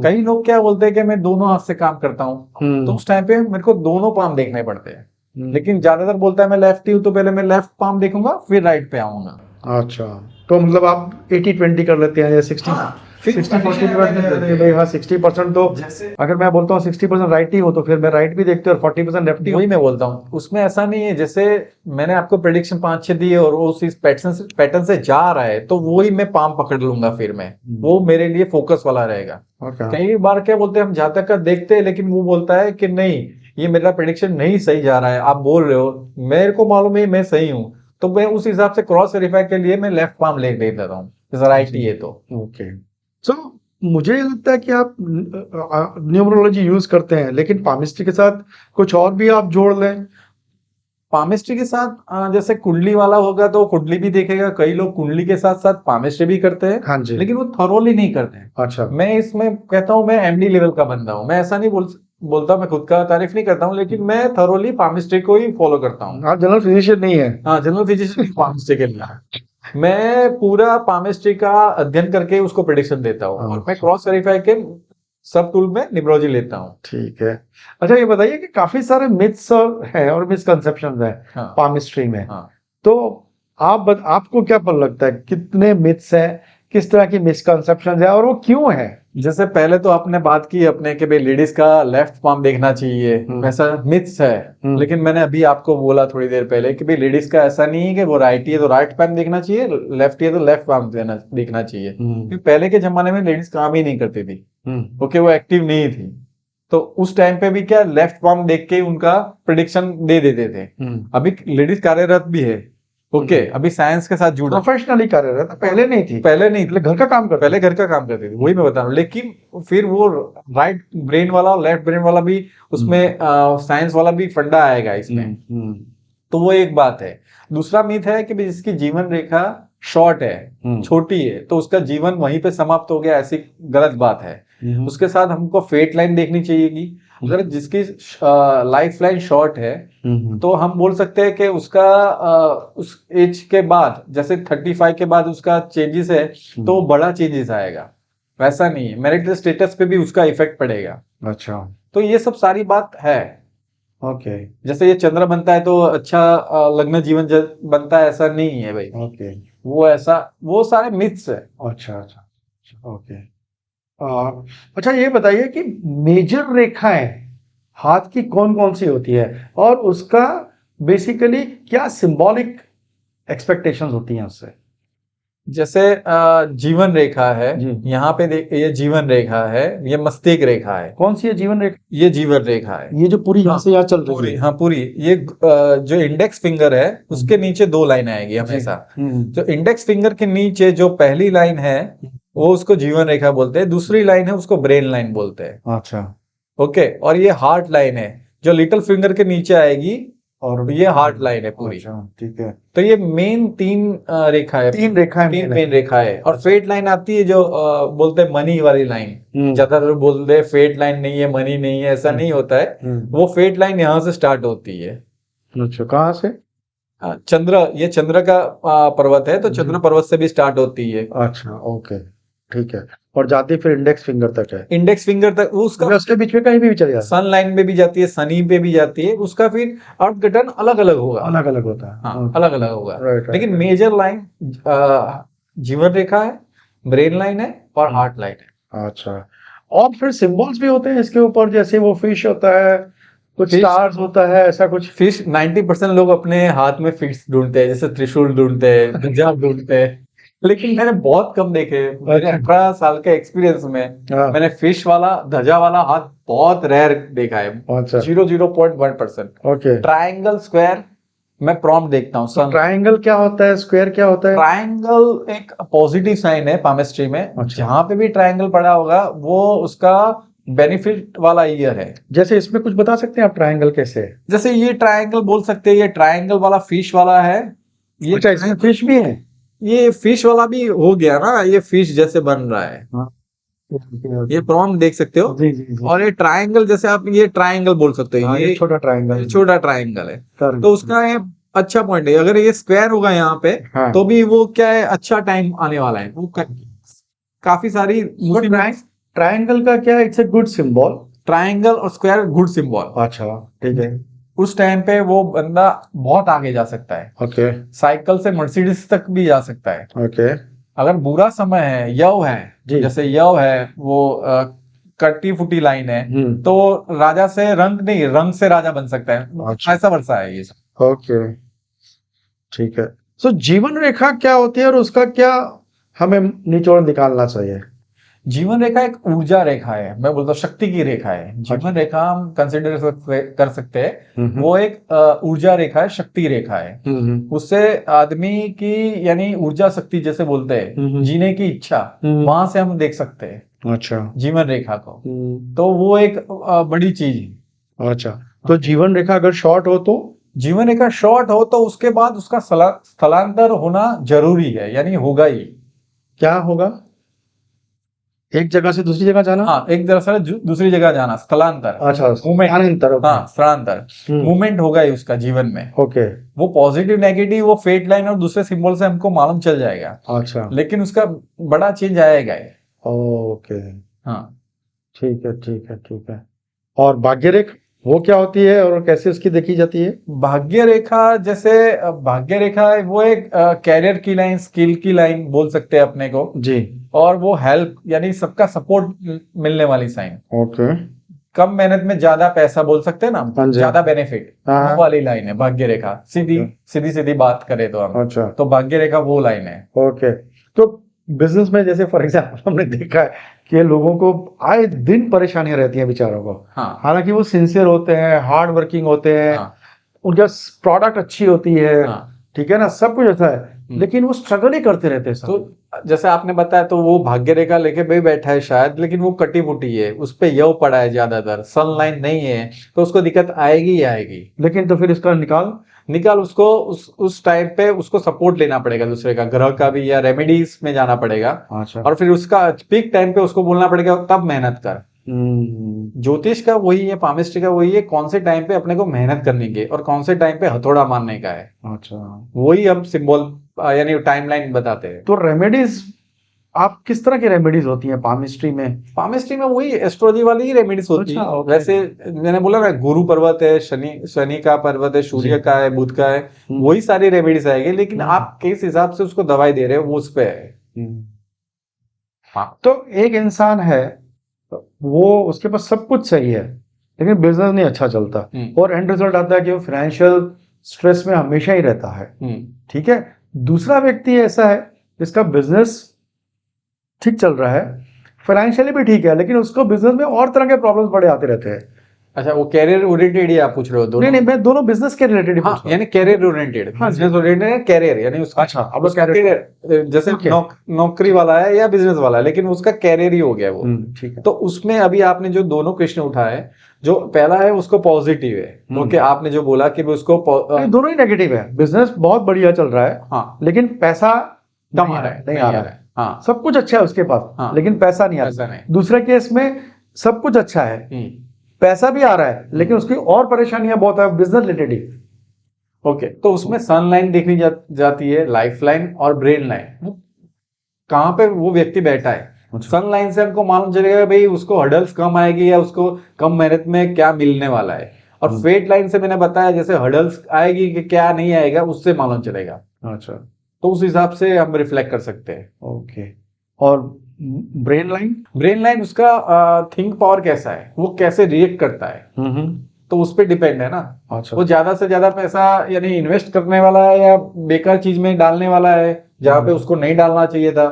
कई लोग क्या बोलते हैं कि मैं दोनों हाथ से काम करता हूँ, तो उस टाइम पे मेरे को दोनों पाम देखने पड़ते हैं। लेकिन ज्यादातर बोलता है मैं लेफ्टी हूँ, तो पहले मैं लेफ्ट पाम देखूंगा फिर राइट पे आऊंगा। अच्छा, तो मतलब आप 80-20 कर लेते हैं या 60 फिर 60-40 कर लेते हैं भाई। हाँ, 60% तो जैसे अगर मैं बोलता हूँ 60% राइट ही हो तो फिर मैं राइट भी देखते हैं और 40% लेफ्ट ही वही मैं बोलता हूँ, उसमें ऐसा नहीं है। जैसे मैंने आपको प्रेडिक्शन 5-6 दी है और वो उस पैटर्न से जा रहा है, तो वही मैं पाम पकड़ लूंगा। फिर मैं वो मेरे लिए फोकस वाला रहेगा। ओके। कई बार क्या बोलते हैं, हम जातक का देखते हैं लेकिन वो बोलता है कि नहीं, ये मेरा प्रेडिक्शन नहीं सही जा रहा है, आप बोल रहे हो, मेरे को मालूम है मैं सही हूँ, तो मैं उस हिसाब से क्रॉस वेरीफाई के लिए मैं लेफ्ट पाम ले देता हूँ, जैसे राइट ही है तो। ओके, सो मुझे लगता है कि आप न्यूमरोलॉजी यूज करते हैं, लेकिन पामिस्ट्री के साथ कुछ और भी आप जोड़ लें। पामिस्ट्री के साथ जैसे कुंडली वाला होगा तो कुंडली भी देखेगा। कई लोग कुंडली के साथ साथ पामिस्ट्री भी करते हैं, हाँ जी। लेकिन वो थरोली नहीं करते हैं। अच्छा। मैं इसमें कहता हूँ मैं एमडी लेवल का बंदा हूँ। मैं ऐसा नहीं बोलता, मैं खुद का तारीफ नहीं करता हूँ, लेकिन मैं थरोली पामिस्ट्री को ही फॉलो करता हूँ। आप जनरल फिजिशियन नहीं है। हाँ, जनरल फिजिशियन पामिस्ट्री के लिए मैं पूरा पामिस्ट्री का अध्ययन करके उसको प्रेडिक्शन देता हूँ, और मैं क्रॉस वेरीफाई के सब टूल में न्यूमरोलॉजी लेता हूँ। ठीक है। अच्छा, ये बताइए कि काफी सारे मिथ्स है और मिसकंसेप्शंस है हाँ पामिस्ट्री में। हाँ। तो आपको क्या पता लगता है कितने मिथ्स है, किस तरह की मिसकंसेप्शंस है और वो क्यों है? जैसे पहले तो आपने बात की अपने कि भाई लेडीज का लेफ्ट पाम देखना चाहिए, वैसा मिथ्स है। लेकिन मैंने अभी आपको बोला थोड़ी देर पहले कि भाई लेडीज का ऐसा नहीं है कि वो राइट ही है तो राइट पाम देखना चाहिए, लेफ्ट ही है तो लेफ्ट पाम देखना चाहिए। क्योंकि पहले के जमाने में लेडीज काम ही नहीं करती थी, ओके, वो एक्टिव नहीं थी, तो उस टाइम पे भी क्या लेफ्ट पाम देख के उनका प्रिडिक्शन दे देते थे। अभी लेडीज कार्यरत भी है, ओके, अभी साइंस के साथ जुड़ा, प्रोफेशनली कार्यरत है, पहले नहीं थी। पहले नहीं, पहले घर का काम करते पहले घर का काम करते थे, वही मैं बता रहा हूँ। लेकिन फिर वो राइट ब्रेन वाला और लेफ्ट ब्रेन वाला भी उसमें साइंस वाला भी फंडा आएगा इसमें। तो वो एक बात है। दूसरा मिथ है कि जिसकी जीवन रेखा शॉर्ट है, छोटी है, तो उसका जीवन वहीं पे समाप्त हो गया, ऐसी गलत बात है। उसके साथ हमको फेट लाइन देखनी चाहिए। अगर जिसकी लाइफ लाइन शॉर्ट है तो हम बोल सकते हैं कि उसका उस एज के बाद, जैसे 35 के बाद उसका चेंजेस है तो बड़ा चेंजेस आएगा। वैसा नहीं है, मैरिटल स्टेटस पे भी उसका इफेक्ट पड़ेगा। अच्छा। तो ये सब सारी बात है। ओके। जैसे ये चंद्र बनता है तो अच्छा लग्न जीवन बनता है, ऐसा नहीं है भाई। ओके। वो ऐसा, वो सारे मिथ्स है। अच्छा अच्छा। ओके। अच्छा, ये बताइए कि मेजर रेखाएं हाथ की कौन कौन सी होती है और उसका बेसिकली क्या सिंबॉलिक एक्सपेक्टेशंस होती हैं उससे? जैसे जीवन रेखा है, जी। यहाँ पे देख, ये जीवन रेखा है, ये मस्तिष्क रेखा है। कौन सी है जीवन रेखा? ये जीवन रेखा है, ये जो पूरी यहाँ से यहाँ चल रही पूरी, है। हाँ पूरी। ये जो इंडेक्स फिंगर है उसके नीचे 2 लाइन आएगी हमेशा। जो इंडेक्स फिंगर के नीचे जो पहली लाइन है वो उसको जीवन रेखा बोलते हैं, दूसरी लाइन है उसको ब्रेन लाइन बोलते हैं। अच्छा। ओके, और ये हार्ट लाइन है जो लिटिल फिंगर के नीचे आएगी, और ये हार्ट लाइन है पूरी। अच्छा, ठीक है। तो ये मेन 3 रेखा है, 3 रेखाएं तीन मेन रेखा है। और फेट लाइन आती है जो बोलते हैं मनी वाली लाइन। ज्यादातर बोलते हैं फेट लाइन नहीं है, मनी नहीं है, ऐसा नहीं होता है। वो फेट लाइन यहाँ से स्टार्ट होती है। अच्छा, कहाँ से? चंद्र, ये चंद्र का पर्वत है, तो चंद्र पर्वत से भी स्टार्ट होती है। अच्छा, ओके, ठीक है। और जाती फिर इंडेक्स फिंगर तक है। इंडेक्स फिंगर तक वो उसका उसके बीच में कहीं भी चले जाता सन लाइन में भी जाती है, शनि पे भी जाती है, उसका फिर अर्थ अलग अलग होगा, अलग अलग होता है। हाँ अलग अलग होगा। राइट, लेकिन मेजर लाइन जीवन रेखा है, ब्रेन लाइन है और हार्ट लाइन है। अच्छा, और फिर सिंबल्स भी होते हैं इसके ऊपर, जैसे वो फिश होता है, कुछ स्टार्स होता है, ऐसा कुछ? फिश 90% लोग अपने हाथ में फिश ढूंढते हैं, जैसे त्रिशूल ढूंढते हैं, ध्वजा ढूंढते हैं, लेकिन मैंने बहुत कम देखे। मेरे 18 साल के एक्सपीरियंस में मैंने फिश वाला, ध्वजा वाला हाथ बहुत रेयर देखा है। 0.1%। ओके। ट्रायंगल, स्क्वायर मैं प्रॉम्प्ट देखता हूँ। तो ट्रायंगल क्या होता है, स्क्वायर क्या होता है? ट्रायंगल एक पॉजिटिव साइन है पामिस्ट्री में। जहां पे भी ट्रायंगल पड़ा होगा वो उसका बेनिफिट वाला ईयर है। जैसे इसमें कुछ बता सकते हैं आप, ट्रायंगल कैसे है? जैसे ये ट्रायंगल बोल सकते हैं, ये ट्रायंगल वाला फिश वाला है। ये अच्छा, इसमें फिश भी है? ये फिश वाला भी हो गया ना, ये फिश जैसे बन रहा है। ये प्रॉम्प्ट देख सकते हो। जी जी जी। और ये ट्रायंगल, जैसे आप ये ट्रायंगल बोल सकते हो, ये छोटा ट्रायंगल, छोटा ट्रायंगल है, तो उसका ये अच्छा पॉइंट है। अगर ये स्क्वायर होगा यहाँ पे तो भी वो क्या है, अच्छा टाइम आने वाला है। वो काफी सारी ट्रायंगल का क्या है, it's a good symbol. Triangle और स्क्वायर गुड सिंबल। अच्छा, ठीक है। उस टाइम पे वो बंदा बहुत आगे जा सकता है। ओके साइकिल से मर्सिडीज तक भी जा सकता है। ओके अगर बुरा समय है, यव है, जी। जैसे यव है, वो कटी फुटी लाइन है, तो राजा से रंग नहीं, रंग से राजा बन सकता है। अच्छा। ऐसा वर्षा है ये सब। ओके ठीक है। सो जीवन रेखा क्या होती है और उसका क्या हमें निचोड़ निकालना चाहिए? जीवन रेखा एक ऊर्जा रेखा है, मैं बोलता हूँ शक्ति की रेखा है। जीवन रेखा हम कंसिडर कर सकते हैं, वो एक ऊर्जा रेखा है, शक्ति रेखा है। उससे आदमी की यानी ऊर्जा शक्ति जैसे बोलते हैं, जीने की इच्छा, वहां से हम देख सकते हैं अच्छा जीवन रेखा को। तो वो एक बड़ी चीज है। अच्छा, तो जीवन रेखा अगर शॉर्ट हो तो? जीवन रेखा शॉर्ट हो तो उसके बाद उसका स्थलांतर होना जरूरी है, यानी होगा ही। क्या होगा? एक जगह से दूसरी जगह जाना? हाँ, एक तरह से दूसरी जगह जाना, स्थलांतर। अच्छा, मूवमेंट। ओके। हाँ, स्थलांतर, मूवमेंट होगा ही उसका जीवन में। ओके वो पॉजिटिव नेगेटिव वो फेट लाइन और दूसरे सिंबल से हमको मालूम चल जाएगा, अच्छा लेकिन उसका बड़ा चेंज आएगा ही। ओके हाँ, ठीक है ठीक है ठीक है। और भाग्य रेखा वो क्या होती है और कैसे उसकी देखी जाती है? भाग्य रेखा जैसे भाग्य रेखा वो एक कैरियर की लाइन, स्किल की लाइन बोल सकते हैं अपने को जी। और वो हेल्प यानी सबका सपोर्ट मिलने वाली साइन। ओके कम मेहनत में ज्यादा पैसा बोल सकते हैं ना, हाँ जी। ज्यादा बेनिफिट, हाँ। वो वाली लाइन है भाग्य रेखा। सीधी सीधी सीधी बात करें तो हम, अच्छा तो भाग्य रेखा वो लाइन है। ओके। तो बिजनेस में जैसे फॉर एग्जाम्पल हमने देखा है कि लोगों को आए दिन परेशानियां रहती हैं बेचारों को। हाँ, हालांकि वो सिंसियर होते हैं, हार्ड वर्किंग होते हैं, हाँ, उनका प्रोडक्ट अच्छी होती है, हाँ। ठीक है ना, सब कुछ अच्छा है, लेकिन वो स्ट्रगल ही करते रहते हैं सब। तो जैसे आपने बताया, तो वो भाग्य रेखा लेके भी बैठा है शायद, लेकिन वो कटी मुटी है, उस पे यव पड़ा है ज्यादातर, सन लाइन नहीं है, तो उसको दिक्कत आएगी ही आएगी। लेकिन तो फिर इसका निकाल उसको उस टाइम पे उसको सपोर्ट लेना पड़ेगा दूसरे का, ग्रह का भी, या रेमेडीज में जाना पड़ेगा। अच्छा। और फिर उसका पीक टाइम पे उसको बोलना पड़ेगा तब मेहनत कर। ज्योतिष का वही है, पामिस्ट्री का वही है, कौन से टाइम पे अपने को मेहनत करने की और कौन से टाइम पे हथौड़ा मारने का है। अच्छा, वही हम सिंबल यानी टाइमलाइन बताते हैं। तो रेमेडीज आप किस तरह की रेमेडीज होती हैं पामिस्ट्री में? पामिस्ट्री में वही एस्ट्रोलॉजी वाली ही रेमेडीज होती अच्छा, है। ओके। वैसे मैंने बोला ना, गुरु पर्वत है, शनि का पर्वत है, सूर्य का है, बुध का है, वही सारी रेमेडीज आएगी, लेकिन आप किस हिसाब से उसको दवाई दे रहे हो वो उस पे है। हाँ। तो एक इंसान है, वो उसके पास सब कुछ सही है लेकिन बिजनेस नहीं अच्छा चलता और एंड रिजल्ट आता है कि वो फाइनेंशियल स्ट्रेस में हमेशा ही रहता है, ठीक है। दूसरा व्यक्ति ऐसा है जिसका बिजनेस ठीक चल रहा है, फाइनेंशियली भी ठीक है, लेकिन उसको बिजनेस में और तरह के प्रॉब्लम्स बड़े आते रहते हैं। अच्छा, वो कैरियर ओरिएंटेड ही आप पूछ रहे हो? दोनों नहीं, मैं दोनों बिजनेस के रिलेटेड ही पूछ रहा हूं। यानी career oriented, business oriented career, यानी उसका अच्छा, अब कैरियर जैसे नौकरी वाला है या बिजनेस वाला है, लेकिन उसका कैरियर ही हो गया वो। ठीक है। तो उसमें अभी आपने जो दोनों क्वेश्चन उठाए, जो पहला है उसको पॉजिटिव है, क्योंकि आपने जो बोला कि उसको दोनों ही नेगेटिव है। बिजनेस बहुत बढ़िया चल रहा है, हाँ, लेकिन पैसा कम आ रहा है, नहीं आ रहा है। हाँ, सब कुछ अच्छा है उसके पास, हाँ, लेकिन पैसा नहीं आ रहा। दूसरे केस में सब कुछ अच्छा है, पैसा भी आ रहा है, लेकिन उसकी और परेशानियां बहुत है बिजनेस रिलेटेड। ओके, तो उसमें सन लाइन देखनी जाती है, लाइफ लाइन और ब्रेन लाइन, कहाँ पे वो व्यक्ति बैठा है। सन लाइन से हमको मालूम चलेगा भाई उसको हर्डल्स कम आएगी या उसको कम मेहनत में क्या मिलने वाला है। और फेट लाइन से मैंने बताया जैसे हर्डल्स आएगी कि क्या नहीं आएगा, उससे मालूम चलेगा। अच्छा, तो उस हिसाब से हम रिफ्लेक्ट कर सकते हैं। ओके। और ब्रेन लाइन उसका थिंक पावर कैसा है, वो कैसे रिएक्ट करता है, तो उस पर डिपेंड है ना। अच्छा, वो ज्यादा से ज्यादा पैसा यानी इन्वेस्ट करने वाला है या बेकार चीज में डालने वाला है जहां पे उसको नहीं डालना चाहिए था,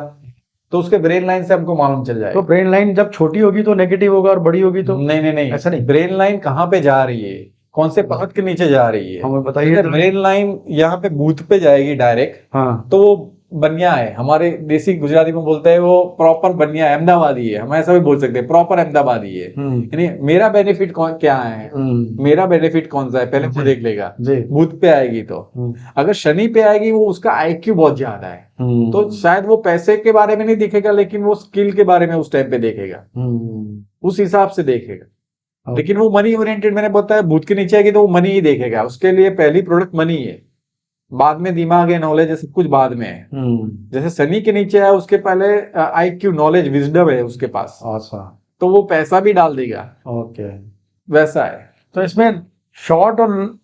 तो उसके ब्रेन लाइन से हमको मालूम चल जाएगा। तो ब्रेन लाइन जब छोटी होगी तो नेगेटिव होगा और बड़ी होगी तो नहीं, ऐसा नहीं। ब्रेन लाइन कहाँ पे जा रही है, कौन से परत के नीचे जा रही है, हमें बताइए। ब्रेन लाइन यहाँ पे बूथ पे जाएगी डायरेक्ट, हाँ, तो वो बनिया है, हमारे देसी गुजराती में बोलते हैं वो प्रॉपर बनिया है, अहमदाबादी है, हम ऐसा भी बोल सकते हैं, प्रॉपर अहमदाबादी है। यानी मेरा बेनिफिट क्या है, मेरा बेनिफिट कौन सा है, पहले वो देख लेगा। बूथ पे आएगी तो अगर शनि पे आएगी, वो उसका आईक्यू बहुत ज्यादा है, तो शायद वो पैसे के बारे में नहीं देखेगा, लेकिन वो स्किल के बारे में उस टाइम पे देखेगा, उस हिसाब से देखेगा। लेकिन वो मनी ओरिएंटेड, मैंने बताया बूथ के नीचे आएगी तो वो मनी ही देखेगा, उसके लिए पहली प्रोडक्ट मनी है, बाद में दिमाग है, नॉलेज है, सब कुछ बाद में है। जैसे शनि के नीचे है उसके पहले आईक्यू, नॉलेज, विजडम है उसके पास, अच्छा, तो वो पैसा भी डाल देगा। ओके, वैसा है। तो इसमें शॉर्ट और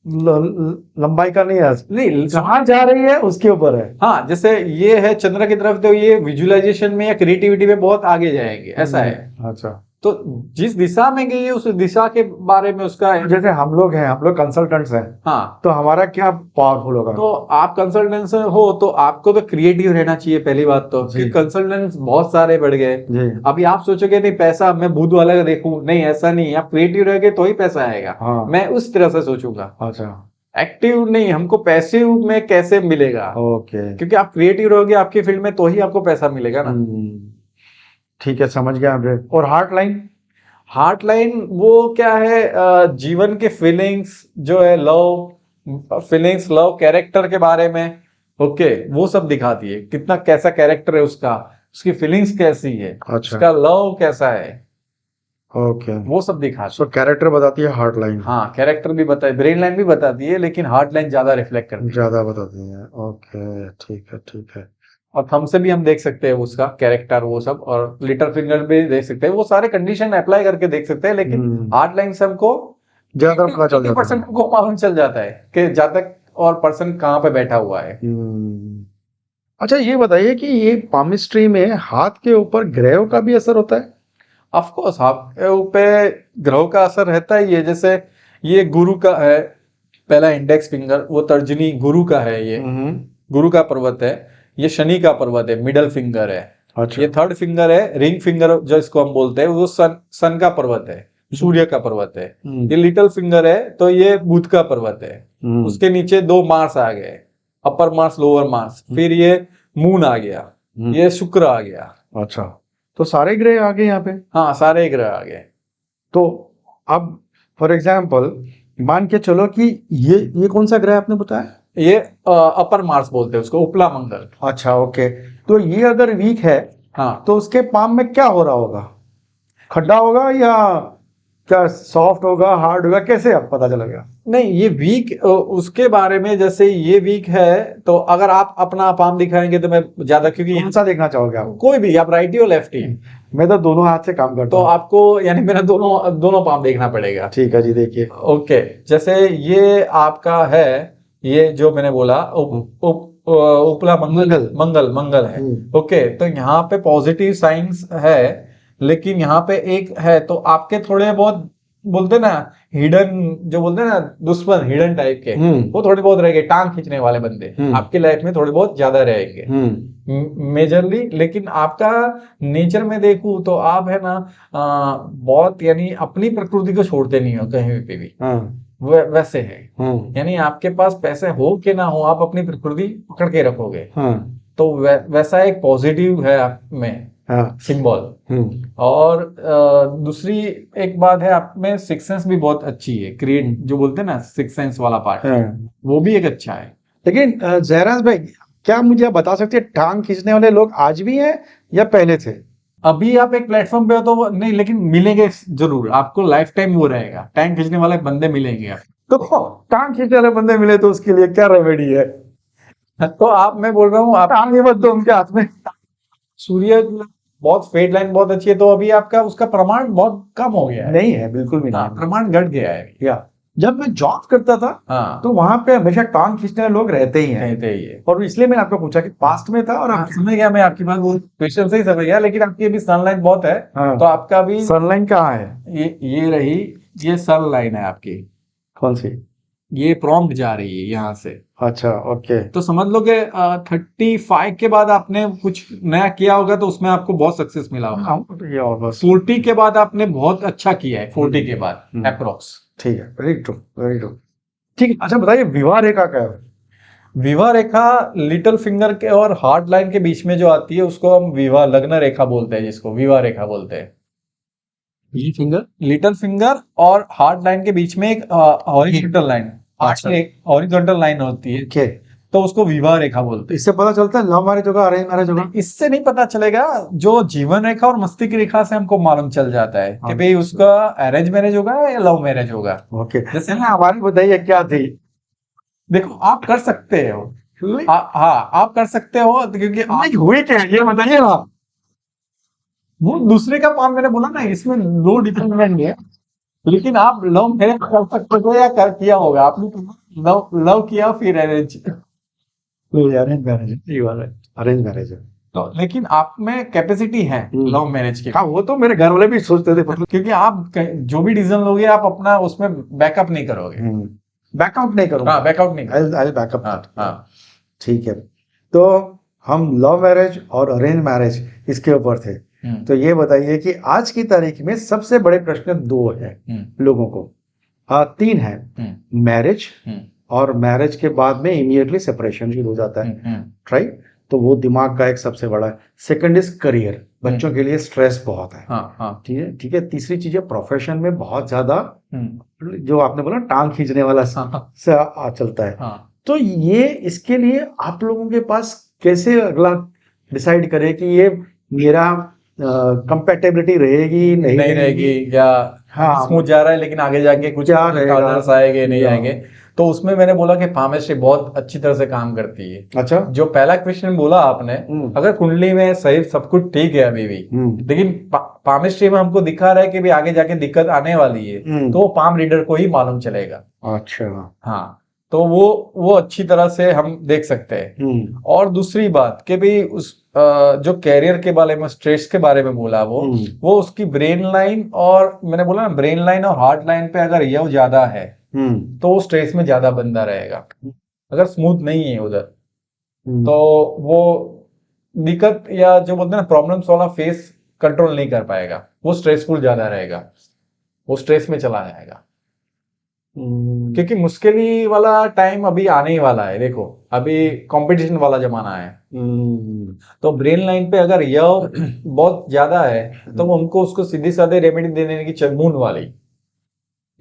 लंबाई का नहीं है, नहीं कहाँ जा रही है उसके ऊपर है। हाँ, जैसे ये है चंद्र की तरफ, तो ये विजुअलाइजेशन में या क्रिएटिविटी में बहुत आगे जाएंगे, ऐसा है। अच्छा, तो जिस दिशा में गई है उस दिशा के बारे में उसका है। जैसे हम लोग हैं, हम लोग कंसल्टेंट्स हैं, हाँ, तो हमारा क्या पावरफुल होगा? तो आप कंसल्टेंट हो तो आपको तो क्रिएटिव रहना चाहिए पहली बात तो, जी। क्योंकि कंसल्टेंट्स बहुत सारे बढ़ गए। जी। अभी आप सोचोगे नहीं पैसा मैं बुध वाला का देखूं, नहीं ऐसा नहीं, आप क्रिएटिव रहोगे तो ही पैसा आएगा। हाँ। मैं उस तरह से सोचूंगा, अच्छा, एक्टिव नहीं, हमको पैसिव में कैसे मिलेगा, ओके। क्योंकि आप क्रिएटिव रहोगे आपकी फील्ड में तो ही आपको पैसा मिलेगा ना। ठीक है, समझ गया हमने। और हार्ट लाइन? हार्ट लाइन वो क्या है, जीवन के फीलिंग्स जो है, लव फीलिंग्स, लव कैरेक्टर के बारे में, ओके, वो सब दिखाती है, कितना कैसा कैरेक्टर है उसका, उसकी फीलिंग्स कैसी है, अच्छा, उसका लव कैसा है, ओके। वो सब दिखाती सो कैरेक्टर बताती है हार्ट लाइन? है। हाँ, कैरेक्टर भी बताए, ब्रेन लाइन भी बताती है, लेकिन हार्ट लाइन ज्यादा रिफ्लेक्ट करती है। ज्यादा बताती है, ओके, ठीक है, ठीक है। और थंब से भी हम देख सकते हैं उसका कैरेक्टर वो सब, और लिटिल फिंगर भी देख सकते हैं, वो सारे कंडीशन अप्लाई करके देख सकते हैं, लेकिन हार्ट लाइन से हमको ज्यादा पता चल जाता है। 80% को मालूम चल जाता है कि जातक और पर्सन कहाँ पे बैठा हुआ है। अच्छा, ये बताइए कि ये पामिस्ट्री में हाथ के ऊपर ग्रहों का भी असर होता है? ऑफ कोर्स हाथ के ऊपर ग्रहों का असर रहता ही है। जैसे ये गुरु का है पहला इंडेक्स फिंगर, वो तर्जनी गुरु का है, ये गुरु का पर्वत है। ये शनि का पर्वत है, मिडल फिंगर है। अच्छा। ये थर्ड फिंगर है, रिंग फिंगर जो इसको हम बोलते हैं, वो सन का पर्वत है, सूर्य का पर्वत है। ये लिटिल फिंगर है तो ये बुध का पर्वत है। उसके नीचे दो मार्स आ गए, अपर मार्स लोअर मार्स, फिर ये मून आ गया, ये शुक्र आ गया। अच्छा, तो सारे ग्रह आ गए यहाँ पे? हाँ, सारे ग्रह आ गए। तो अब फॉर एग्जाम्पल मान के चलो कि ये कौन सा ग्रह आपने बताया? ये अपर मार्स बोलते हैं उसको, उपला मंगल। अच्छा, ओके। तो ये अगर वीक है, हाँ, तो उसके पाम में क्या हो रहा होगा? खड्डा होगा या क्या सॉफ्ट होगा, हार्ड होगा, कैसे अब पता चलेगा? नहीं, ये वीक उसके बारे में, जैसे ये वीक है तो अगर आप अपना पाम दिखाएंगे तो मैं ज्यादा, क्योंकि कौन सा देखना चाहोगे आप? कोई भी, आप राइटी और लेफ्टी, मैं तो दोनों हाथ से काम करता तो हूँ। आपको यानी मेरा दोनों पाम देखना पड़ेगा। ठीक है जी, देखिए। ओके, जैसे ये आपका है, ये जो मैंने बोला उपला मंगल है। ओके, तो यहाँ पे पॉजिटिव साइंस है, लेकिन यहाँ पे एक है तो आपके थोड़े बहुत बोलते ना हिडन, जो बोलते ना दुश्मन हिडन टाइप के, वो थोड़े बहुत रहेंगे, टांग खींचने वाले बंदे आपके लाइफ में थोड़े बहुत ज्यादा रहेंगे मेजरली। लेकिन आपका नेचर में देखूं तो आप है ना बहुत यानी अपनी प्रकृति को छोड़ते नहीं हो कहीं पे भी, वैसे है। यानी आपके पास पैसे हो कि ना हो, आप अपनी प्रकृति पकड़ के रखोगे। तो वैसा एक पॉजिटिव है आप में सिंबल। और दूसरी एक बात है, आप में सिक्स सेंस भी बहुत अच्छी है, क्रिएट जो बोलते हैं ना सिक्स सेंस वाला पार्ट, वो भी एक अच्छा है। लेकिन जयराज भाई, क्या मुझे आप बता सकते हैं टांग खींचने वाले लोग आज भी हैं या पहले थे? अभी आप एक प्लेटफॉर्म पे हो तो नहीं, लेकिन मिलेंगे जरूर आपको, लाइफ टाइम वो रहेगा, टांग खींचने वाले बंदे मिलेंगे आप। तो टांग खींचने वाले बंदे मिले तो उसके लिए क्या रेमेडी है? तो आप, मैं बोल रहा हूँ आप टांग मत दो उनके हाथ में। सूर्य बहुत फेट लाइन बहुत अच्छी है, तो अभी आपका उसका प्रमाण बहुत कम हो गया है। नहीं है, बिल्कुल भी नहीं, प्रमाण घट गया है। या जब मैं जॉब करता था तो वहां पे हमेशा टांग खींचने वाले लोग रहते ही हैं। और इसलिए मैंने आपको पूछा कि पास्ट में था, और आप समझ गया, मैं आपकी बात क्वेश्चन से ही समझ गया, लेकिन आपकी अभी सनलाइन बहुत है। तो आपका भी सनलाइन कहाँ है? ये रही, ये सनलाइन है आपकी। कौन सी? ये प्रॉम्प्ट जा रही है यहाँ से। अच्छा, ओके। तो समझ लो कि 35 के बाद आपने कुछ नया किया होगा तो उसमें आपको बहुत सक्सेस मिला होगा। 40 के बाद आपने बहुत अच्छा किया है, 40 के बाद अप्रोक्स। ठीक है, वेरी ट्रू, वेरी ट्रू। ठीक है, अच्छा बताइए विवाह रेखा क्या है? विवाह रेखा लिटिल फिंगर के और हार्ट लाइन के बीच में जो आती है उसको हम विवाह लग्न रेखा बोलते हैं, जिसको विवाह रेखा बोलते हैं। ये फिंगर, लिटिल फिंगर और हार्ट लाइन के बीच में एक हॉरिजॉन्टल लाइन, एक हॉरिजॉन्टल लाइन होती है, तो उसको विवाह रेखा बोलते हैं। इससे पता चलता है लव मैरिज होगा, अरेंज मैरिज होगा? इससे नहीं पता चलेगा, जो जीवन रेखा और मस्तिष्क रेखा से हमको मालूम चल जाता है कि भाई उसका अरेंज मैरिज होगा या लव मैरिज होगा। ओके, जैसे ना हमारी बताइए क्या थी? देखो, आप कर सकते हो, हाँ आप कर सकते हो, क्योंकि हुई क्या ये बताइए ना। वो दूसरे का पाम, मैंने बोला ना इसमें नो डिपेंडेंट है, लेकिन आप लव मैरिज कर सकते थे या कर किया होगा आपने? लव लव किया फिर अरेंज? अरेंज मैरिज है, ये वाला अरेंज मैरिज है। तो लेकिन आप में कैपेसिटी है लव मैरिज की। हाँ, वो तो मेरे घर वाले भी सोचते थे, मतलब क्योंकि आप जो भी डिसीजन लोगे आप अपना उसमें बैकअप नहीं करोगे। बैकआउट नहीं करूंगा। हाँ, बैकआउट नहीं करोगे। आई बैकअप। हाँ हाँ। ठीक है, तो हम लव मैरिज और अरेंज मैरिज इसके ऊपर थे। तो ये बताइए कि आज की तारीख में सबसे बड़े प्रश्न दो है लोगों को, हाँ तीन है, मैरिज और मैरिज के बाद में इमीडिएटली सेपरेशन शुरू हो जाता है, राइट? तो वो दिमाग का एक सबसे बड़ा है। सेकंड इज करियर, बच्चों के लिए स्ट्रेस बहुत है। ठीक है, ठीक है। तीसरी चीज है प्रोफेशन में बहुत ज्यादा जो आपने बोला टांग खींचने वाला चलता है। तो ये इसके लिए आप लोगों के पास कैसे अगला डिसाइड करे कि ये मेरा कंपेटेबिलिटी रहेगी नहीं रहेगी, या हाँ स्मूथ जा रहा है लेकिन आगे जाके कुछ क्या रहेगा, कॉर्नर्स आएंगे नहीं आएंगे। तो उसमें मैंने बोला कि पामिस्ट्री बहुत अच्छी तरह से काम करती है। अच्छा, जो पहला क्वेश्चन बोला आपने, अगर कुंडली में सही सब कुछ ठीक है अभी भी, लेकिन पामिस्ट्री में हमको दिखा रहा है कि भी आगे जाके दिक्कत आने वाली है, तो वो पाम रीडर को ही मालूम चलेगा। अच्छा, हाँ, तो वो अच्छी तरह से हम देख सकते हैं। और दूसरी बात कि भी उस जो कैरियर के बारे में, स्ट्रेस के बारे में बोला वो उसकी ब्रेन लाइन, और मैंने बोला ना ब्रेन लाइन और हार्ट लाइन पे अगर यह ज्यादा है तो वो स्ट्रेस में ज्यादा बंदा रहेगा। अगर स्मूथ नहीं है उधर तो वो दिक्कत या जो बोलते हैं ना प्रॉब्लम्स वाला फेस कंट्रोल नहीं कर पाएगा, वो स्ट्रेसफुल ज्यादा रहेगा, वो स्ट्रेस में चला जाएगा। क्योंकि मुश्किल वाला टाइम अभी आने ही वाला है। देखो अभी कंपटीशन वाला जमाना है, तो ब्रेन लाइन पे अगर यह बहुत ज्यादा है तो हमको उसको सीधी साधे रेमेडी देने की मून वाली,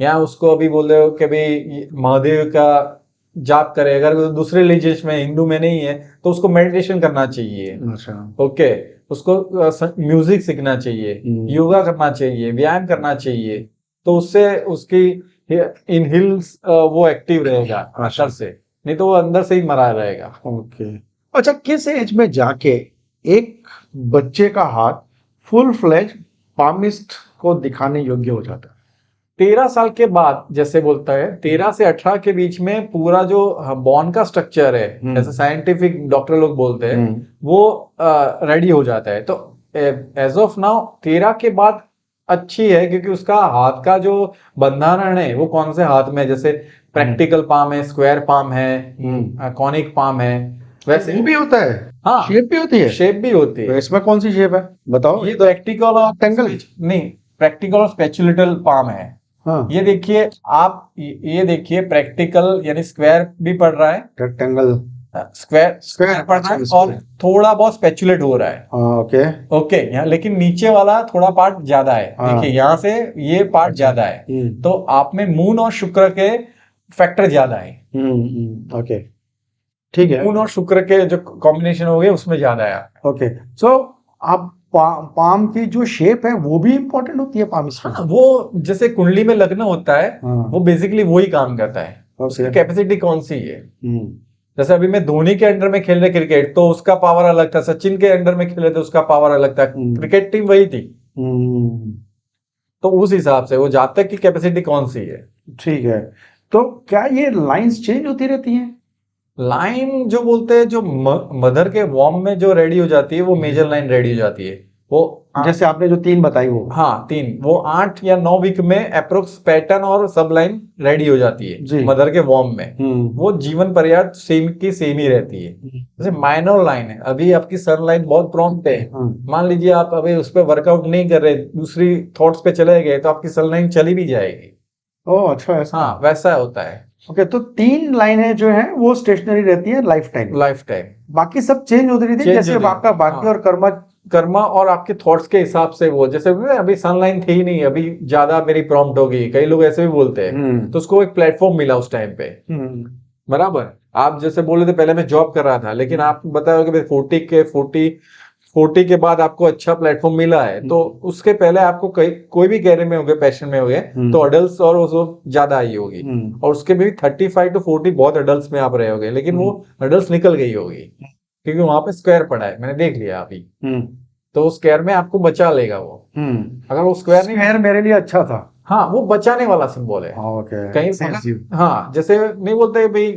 या उसको अभी बोल रहे हो कि भाई महादेव का जाप करे। अगर दूसरे रिलीजियस में, हिंदू में नहीं है तो उसको मेडिटेशन करना चाहिए। ओके, उसको म्यूजिक सीखना चाहिए, योगा करना चाहिए, व्यायाम करना चाहिए, तो उससे उसकी इन हिल्स वो एक्टिव रहेगा अंदर से, नहीं तो वो अंदर से ही मरा रहेगा। ओके, अच्छा, किस एज में जाके एक बच्चे का हाथ फुल फ्लेज पामिस्ट को दिखाने योग्य हो जाता है? 13 साल के बाद, जैसे बोलता है 13 से 18 के बीच में पूरा जो बॉन का स्ट्रक्चर है, जैसे साइंटिफिक डॉक्टर लोग बोलते हैं, वो रेडी हो जाता है। तो एज ऑफ नाउ 13 के बाद अच्छी है, क्योंकि उसका हाथ का जो बंधारण है वो कौन से हाथ में, जैसे प्रैक्टिकल पाम है, स्क्वायर पाम है, कॉनिक पाम है, वैसे वो भी होता है। हाँ, शेप भी होती है। शेप भी होती है। तो इसमें कौन सी शेप है बताओ? ये प्रैक्टिकल और रेक्टेंगल नहीं, प्रैक्टिकल और स्पेचुलेटल पाम है। हाँ, ये देखिए आप, ये देखिए प्रैक्टिकल यानी स्क्वायर भी पड़ रहा है, रेक्टेंगल स्क्वायर पड़ रहा है, और थोड़ा बहुत स्पेचुलेट हो रहा है। ओके ओके, यहाँ लेकिन नीचे वाला थोड़ा पार्ट ज्यादा है। देखिए यहाँ से ये पार्ट ज्यादा है, तो आप में मून और शुक्र के फैक्टर ज्यादा है। ओके, ठीक है। मून और शुक्र के जो कॉम्बिनेशन हो गए उसमें ज्यादा है। ओके, सो आप पाम की जो शेप है वो भी इंपॉर्टेंट होती है पामिस्ट्री? हाँ, वो जैसे कुंडली में लग्न होता है, वो बेसिकली वही काम करता है। उसकी कैपेसिटी कौन सी है। जैसे अभी मैं धोनी के अंडर में खेल रहे क्रिकेट, तो उसका पावर अलग था, सचिन के अंडर में खेले तो उसका पावर अलग था, क्रिकेट टीम वही थी। तो उस हिसाब से वो जातक की कैपेसिटी कौन सी है। ठीक है, तो क्या ये लाइंस चेंज होती रहती हैं? लाइन जो बोलते हैं, जो मदर के वॉर्म में जो रेडी हो जाती है वो मेजर लाइन रेडी हो जाती है। वो जैसे आपने जो 3 बताई वो, हाँ 3, वो 8 या 9 वीक में अप्रोक्स पैटर्न और सब लाइन रेडी हो जाती है मदर के वॉर्म में। वो जीवन पर्याप्त सेम की सेम ही रहती है। जैसे माइनर लाइन है, अभी आपकी सन लाइन बहुत प्रॉम्प्ट है, मान लीजिए आप अभी उस पर वर्कआउट नहीं कर रहे, दूसरी थॉट्स पे चले गए, तो आपकी सन लाइन चली भी जाएगी। ओह अच्छा, ऐसा? हाँ, वैसा होता है। ओके, तो 3 लाइनें जो है वो स्टेशनरी रहती है लाइफ टाइम, बाकी सब चेंज होती रहती है, जैसे आपका बाकी और कर्मा और आपके थॉट्स के हिसाब से। वो जैसे अभी सनलाइन थी ही नहीं, अभी ज्यादा मेरी प्रॉम्प्ट होगी, कई लोग ऐसे भी बोलते हैं, तो उसको एक प्लेटफॉर्म मिला उस टाइम पे। बराबर, आप जैसे बोले थे पहले मैं जॉब कर रहा था, लेकिन आप बताओ कि 40 के बाद आपको अच्छा प्लेटफॉर्म मिला है, तो उसके पहले आपको कोई भी कैरियर में हो गए, पैशन में हो गए, तो अडल्ट और वो ज्यादा आई होगी, और उसके भी 35 to 40 बहुत अडल्ट में आप रहे होगे, लेकिन वो अडल्ट निकल गई होगी, क्योंकि वहां पे स्क्वायर पड़ा है, मैंने देख लिया अभी। तो उस स्क्वायर में आपको बचा लेगा वो। अगर वो स्क्वायर नहीं, मेरे लिए अच्छा था। हाँ, वो बचाने वाला सिंबल है। ओके, कहीं एक्सपेंसिव। हाँ, जैसे नहीं बोलते भाई,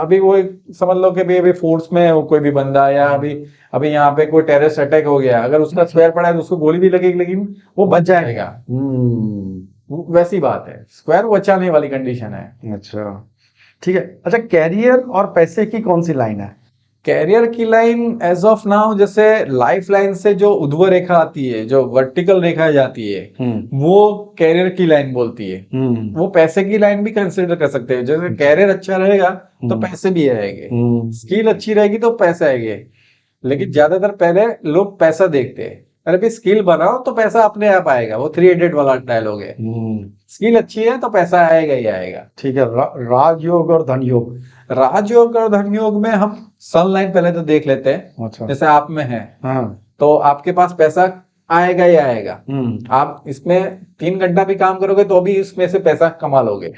अभी वो समझ लो कि भाई अभी फोर्स में है वो कोई भी बंदा, या अभी अभी यहाँ पे कोई टेररिस्ट अटैक हो गया, अगर उसका स्क्वायर पड़ा है तो उसको गोली भी लगेगी लेकिन वो बच जाएगा। वो वैसी बात है, स्क्वायर बचाने वाली कंडीशन है। अच्छा, ठीक है। अच्छा, कैरियर और पैसे की कौन सी लाइन है? कैरियर की लाइन एज ऑफ नाउ, जैसे लाइफ लाइन से जो ऊर्ध्व रेखा आती है, जो वर्टिकल रेखा जाती है, वो कैरियर की लाइन बोलती है। वो पैसे की लाइन भी कंसिडर कर सकते हैं। जैसे कैरियर अच्छा रहेगा तो पैसे भी आएंगे, स्किल अच्छी रहेगी तो पैसे आएंगे, लेकिन ज्यादातर पहले लोग पैसा देखते हैं। अरे भाई स्किल बनाओ तो पैसा अपने आप आएगा, वो 300 वाला डायलॉग है। स्किल अच्छी है तो पैसा आएगा ही आएगा। ठीक है। राजयोग और धन योग। राजयोग और धन योग में हम सन लाइन पहले तो देख लेते हैं। अच्छा। जैसे आप में है हाँ। तो आपके पास पैसा आएगा ही आएगा। आप इसमें 3 घंटा भी काम करोगे तो भी इसमें से पैसा कमा लोगे।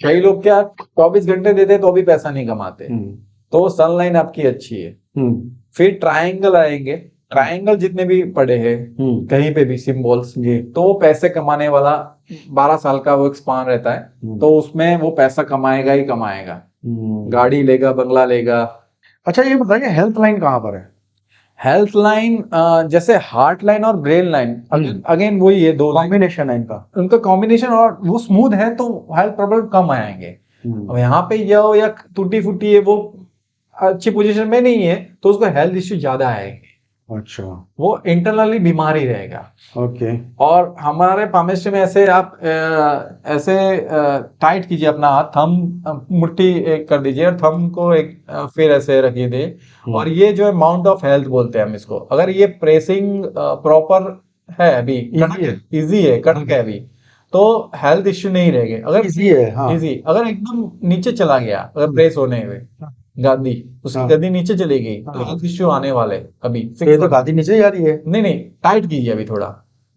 कई लोग क्या 24 घंटे देते तो भी पैसा नहीं कमाते। तो सन लाइन आपकी अच्छी है। फिर ट्रायंगल आएंगे। ट्रायंगल जितने भी पड़े हैं कहीं पे भी सिंबल्स, तो वो पैसे कमाने वाला 12 साल का वो स्पान रहता है, तो उसमें वो पैसा कमाएगा ही कमाएगा। गाड़ी लेगा, बंगला लेगा। अच्छा, ये बताइए हेल्थ लाइन कहाँ पर है? हेल्थ लाइन जैसे हार्ट लाइन और ब्रेन लाइन, अगेन वही है, दो कॉम्बिनेशन है इनका। उनका कॉम्बिनेशन, और वो स्मूथ है तो हेल्थ प्रॉब्लम कम आएंगे। अब यहाँ पे यो या टूटी फूटी है, वो अच्छी पोजीशन में नहीं है तो उसको हेल्थ इश्यू ज्यादा आएंगे। अच्छा। वो इंटरनली बीमारी रहेगा। ओके। और हमारे पामेस्ट्री में ऐसे आप ऐसे टाइट कीजिए अपना हाथ, थंब मुट्ठी एक कर दीजिए और थंब को एक फिर ऐसे रखिए दे, और ये जो है माउंट ऑफ हेल्थ बोलते हैं हम इसको। अगर ये प्रेसिंग प्रॉपर है, अभी इजी है, कड़क है अभी, तो हेल्थ इश्यू नहीं रहेंगे। अगर इजी है, हाँ। इजी, अगर एकदम नीचे चला गया, अगर प्रेस होने में गादी, उसकी गद्दी नीचे चली गई तो हेल्थ इश्यू आने वाले अभी। ये तो गादी नीचे जा रही है। नहीं, टाइट कीजिए अभी थोड़ा।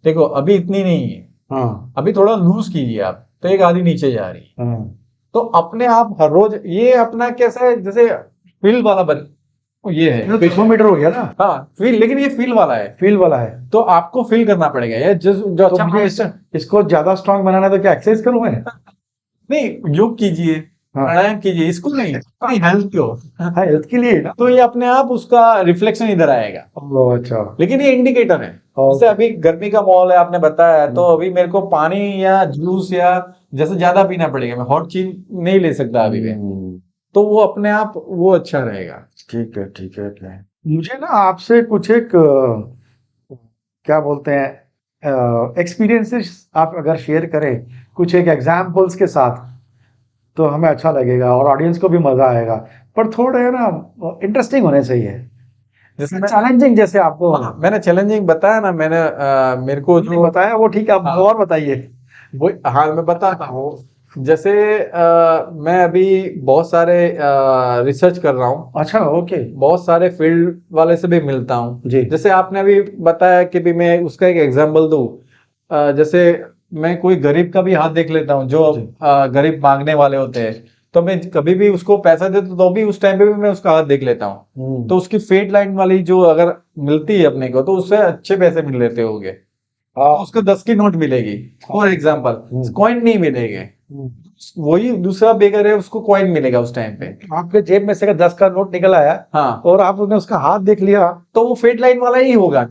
देखो अभी इतनी नहीं है, हाँ। अभी थोड़ा लूज कीजिए आप, तो एक आधी नीचे जा रही है। हाँ। तो अपने आप हर रोज ये अपना कैसा है, जैसे फील वाला ये है, थर्मोमीटर हो गया ना। हाँ फील, लेकिन ये फील वाला है। फील वाला है तो आपको फील करना पड़ेगा ये जो अच्छा मुझे इसको ज्यादा स्ट्रांग बनाना है तो क्या एक्सरसाइज करूं मैं? नहीं, योग कीजिए, प्राणायाम कीजिए, इसको नहीं, हेल्थ को, हेल्थ के लिए ना। तो ये अपने आप उसका रिफ्लेक्शन इधर आएगा। अच्छा। लेकिन ये इंडिकेटर है। जैसे अभी गर्मी का माहौल है, आपने बताया, तो अभी मेरे को पानी या जूस या जैसे ज्यादा पीना पड़ेगा, मैं हॉट चीज नहीं ले सकता अभी में, तो वो अपने आप वो अच्छा रहेगा। ठीक है, ठीक है, ठीक है। मुझे ना आपसे कुछ एक क्या बोलते हैं एक्सपीरियंसेस आप अगर शेयर करें कुछ एक एग्जाम्पल्स के साथ तो हमें अच्छा लगेगा और ऑडियंस को भी मजा आएगा, पर थोड़े है ना इंटरेस्टिंग होने चाहिए, जैसे चैलेंजिंग, जैसे आपको मैंने चैलेंजिंग बताया ना, मैंने मेरे को जो बताया वो ठीक है, आप और बताइए। वो हाँ मैं बताता हूँ। जैसे मैं अभी बहुत सारे रिसर्च कर रहा हूँ। अच्छा, ओके। बहुत सारे फील्ड वाले से भी मिलता हूँ जी। जैसे आपने अभी बताया कि भी मैं उसका एक एग्जांपल दूँ, जैसे मैं कोई गरीब का भी हाथ देख लेता हूँ, जो गरीब मांगने वाले होते हैं, तो मैं कभी भी उसको पैसा देता तो भी उस टाइम पे भी मैं उसका हाथ देख लेता हूँ। तो उसकी फेट लाइन वाली जो अगर मिलती है अपने को, तो उससे अच्छे पैसे मिल लेते होंगे। तो उसको 10 की नोट मिलेगी फॉर एग्जाम्पल, कॉइन नहीं मिलेंगे। वही दूसरा बेगर है, उसको कॉइन मिलेगा उस टाइम पे। आपके जेब में से 10 का नोट निकल आया, हाँ, और आपने उसका हाथ देख लिया, तो वो फेट लाइन वाला ही होगा।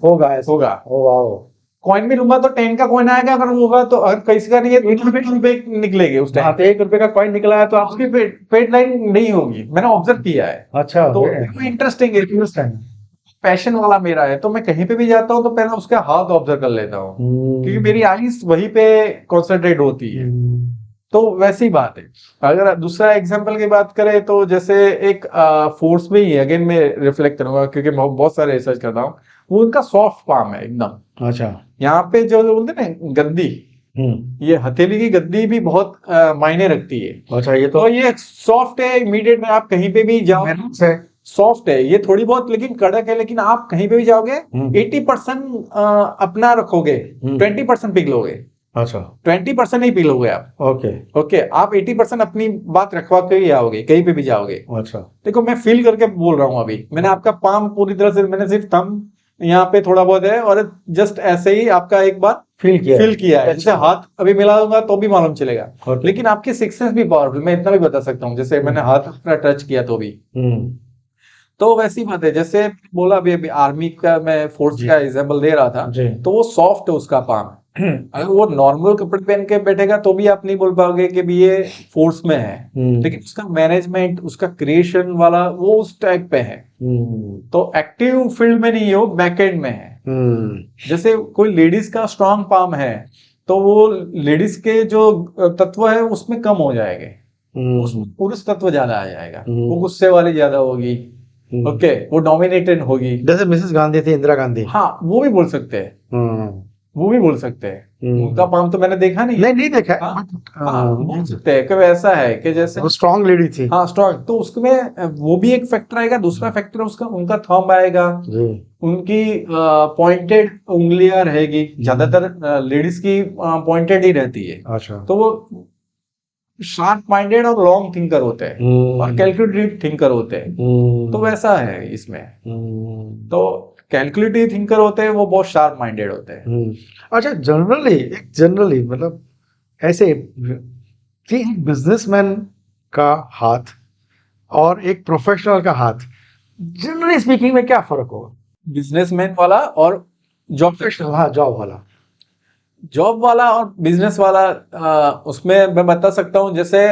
कॉइन भी लूंगा तो 10 का कॉइन आएगा, अगर होगा तो, अगर किसी का नहीं है तो 1 रुपए निकलेंगे उस टाइम। 1 रुपए का कॉइन निकला है तो आपकी फेट लाइन नहीं होगी, मैंने ऑब्जर्व किया है। अच्छा, तो इंटरेस्टिंग है, पैशन वाला मेरा है, तो मैं कहीं पे भी जाता हूँ तो पहले उसका हाथ ऑब्जर्व कर लेता हूँ, क्योंकि मेरी आईज वहीं पे कॉन्सेंट्रेट होती है। तो वैसी बात है। अगर दूसरा एग्जांपल की बात करें तो जैसे एक फोर्स में ही अगेन मैं रिफ्लेक्ट करूंगा, क्योंकि मैं बहुत सारे रिसर्च करता हूँ, वो उनका सॉफ्ट पाम है एकदम। अच्छा। यहाँ पे जो बोलते हैं ना गद्दी, ये हथेली की गद्दी भी बहुत मायने रखती है। अच्छा, ये तो ये सॉफ्ट है, इमीडिएट में आप कहीं पे भी जाओ सॉफ्ट है, ये थोड़ी बहुत लेकिन कड़क है, लेकिन आप कहीं पे भी जाओगे 80% अपना रखोगे, 20% पिघलोगे। अच्छा, 20% नहीं पिघलोगे आप। ओके, आप 80% अपनी बात रखवा के ही आओगे, कहीं पे भी जाओगे। अच्छा। देखो मैं फील करके बोल रहा हूँ, अभी मैंने आपका पाम पूरी तरह से, मैंने सिर्फ थंब यहाँ पे थोड़ा बहुत है, और जस्ट ऐसे ही आपका एक बार फील किया है। जैसे हाथ अभी मिलाऊंगा तो भी मालूम चलेगा, Okay. लेकिन आपकी सिक्स सेंस भी पावरफुल, मैं इतना भी बता सकता हूँ। जैसे मैंने हाथ अपना टच किया तो भी, तो वैसी बात है। जैसे बोला अभी आर्मी का मैं फोर्स जी। का एग्जांपल दे रहा था, जी। तो वो सॉफ्ट है उसका पाम। अगर वो नॉर्मल कपड़े पहन के बैठेगा तो भी आप नहीं बोल पाओगे कि भी ये फोर्स में है, लेकिन उसका मैनेजमेंट, उसका क्रिएशन वाला वो उस टाइप पे है। तो एक्टिव फील्ड में नहीं है, वो बैकएंड में है। जैसे कोई लेडीज का स्ट्रांग पाम है तो वो लेडीज के जो तत्व है उसमें कम हो जाएंगे, उसमें पुरुष तत्व ज्यादा आ जाएगा, वो गुस्से वाली ज्यादा होगी, ओके, वो डोमिनेटेड होगी। जैसे मिसेस गांधी थी, इंदिरा गांधी। हाँ, वो भी बोल सकते हैं, वो भी बोल सकते हैं। उनका पाम तो मैंने देखा नहीं, नहीं देखा है। हाँ, हाँ, बोल सकते हैं कि वैसा है कि जैसे वो स्ट्रांग लेडी थी। हाँ स्ट्रांग, तो उसमें वो भी एक फैक्टर आएगा। दूसरा फैक्टर उसका उनका थंब आएगा, उनकी पॉइंटेड उंगलियां रहेगी। ज्यादातर लेडीज की पॉइंटेड ही रहती है। अच्छा। तो वो शार्प माइंडेड और लॉन्ग थिंकर होते हैं और कैलकुलेटिव थिंकर होते हैं। तो वैसा है इसमें। तो कैलकुलेटिव थिंकर होते हैं, वो बहुत शार्प माइंडेड होते हैं। अच्छा, जनरली मतलब ऐसे कि एक बिजनेसमैन का हाथ और एक प्रोफेशनल का हाथ, जनरली स्पीकिंग में क्या फर्क होगा? बिजनेसमैन वाला और जॉब प्रोफेशनल, हाँ, जॉब वाला और बिजनेस वाला, उसमें मैं बता सकता हूँ। जैसे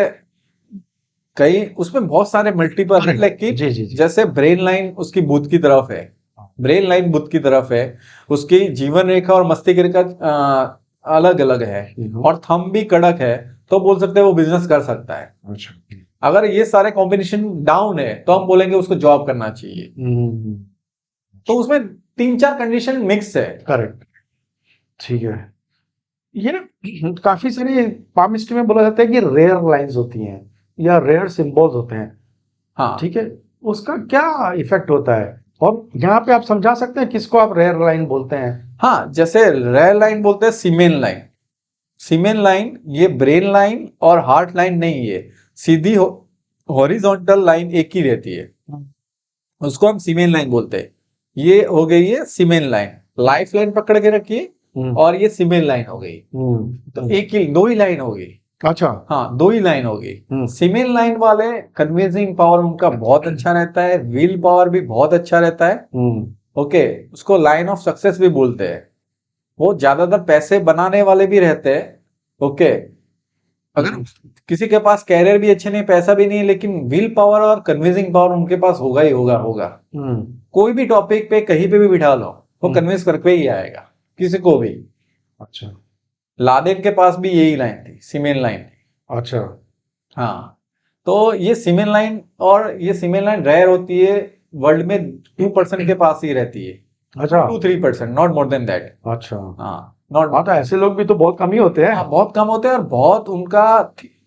कई उसमें बहुत सारे मल्टीपल है, लेकिन जी। जैसे ब्रेन लाइन उसकी बुध की तरफ है, ब्रेन लाइन बुध की तरफ है, उसकी जीवन रेखा और मस्तिष्क रेखा अलग अलग है, और थंब भी कड़क है, तो बोल सकते हैं वो बिजनेस कर सकता है। अच्छा। अगर ये सारे कॉम्बिनेशन डाउन है तो हम बोलेंगे उसको जॉब करना चाहिए। तो उसमें 3-4 कंडीशन मिक्स है। करेक्ट, ठीक है। ये ना काफी सारी पामिस्ट्री में बोला जाता है कि रेयर लाइंस होती हैं या रेयर सिंबल्स होते हैं। हाँ, ठीक है, उसका क्या इफेक्ट होता है? और यहाँ पे आप समझा सकते हैं किसको आप रेयर लाइन बोलते हैं? हाँ, जैसे रेयर लाइन बोलते हैं सीमेन लाइन। सीमेन लाइन ये ब्रेन लाइन और हार्ट लाइन नहीं है, सीधी हॉरिजॉन्टल लाइन एक ही रहती है, उसको हम सीमेन लाइन बोलते हैं। ये हो गई है सीमेन लाइन, लाइफ लाइन पकड़ के रखिए, और ये सीमेन लाइन हो गई। तो एक ही, दो ही लाइन होगी। अच्छा। हाँ, दो ही लाइन होगी। सीमेन लाइन वाले कन्विंसिंग पावर उनका बहुत अच्छा रहता है, विल पावर भी बहुत अच्छा रहता है। ओके, उसको लाइन ऑफ सक्सेस भी बोलते हैं। वो ज्यादातर पैसे बनाने वाले भी रहते हैं। ओके, अगर किसी के पास कैरियर भी अच्छे नहीं, पैसा भी नहीं है, लेकिन विल पावर और कन्विंसिंग पावर उनके पास होगा ही होगा। कोई भी टॉपिक पे कहीं पे भी बिठा लो, वो कन्विंस करके ही आएगा किसी को भी। अच्छा। लादेन के पास भी यही लाइन थी, सीमेन लाइन थी। अच्छा। हाँ, तो ये सीमेन लाइन, और ये सीमेन लाइन रेयर होती है, वर्ल्ड में 2% के पास ही रहती है। अच्छा। 2-3%, नॉट मोर देन दैट। अच्छा। हाँ, नॉट। हाँ, तो ऐसे लोग भी तो बहुत कम ही होते हैं। हाँ, बहुत कम होते हैं, और बहुत उनका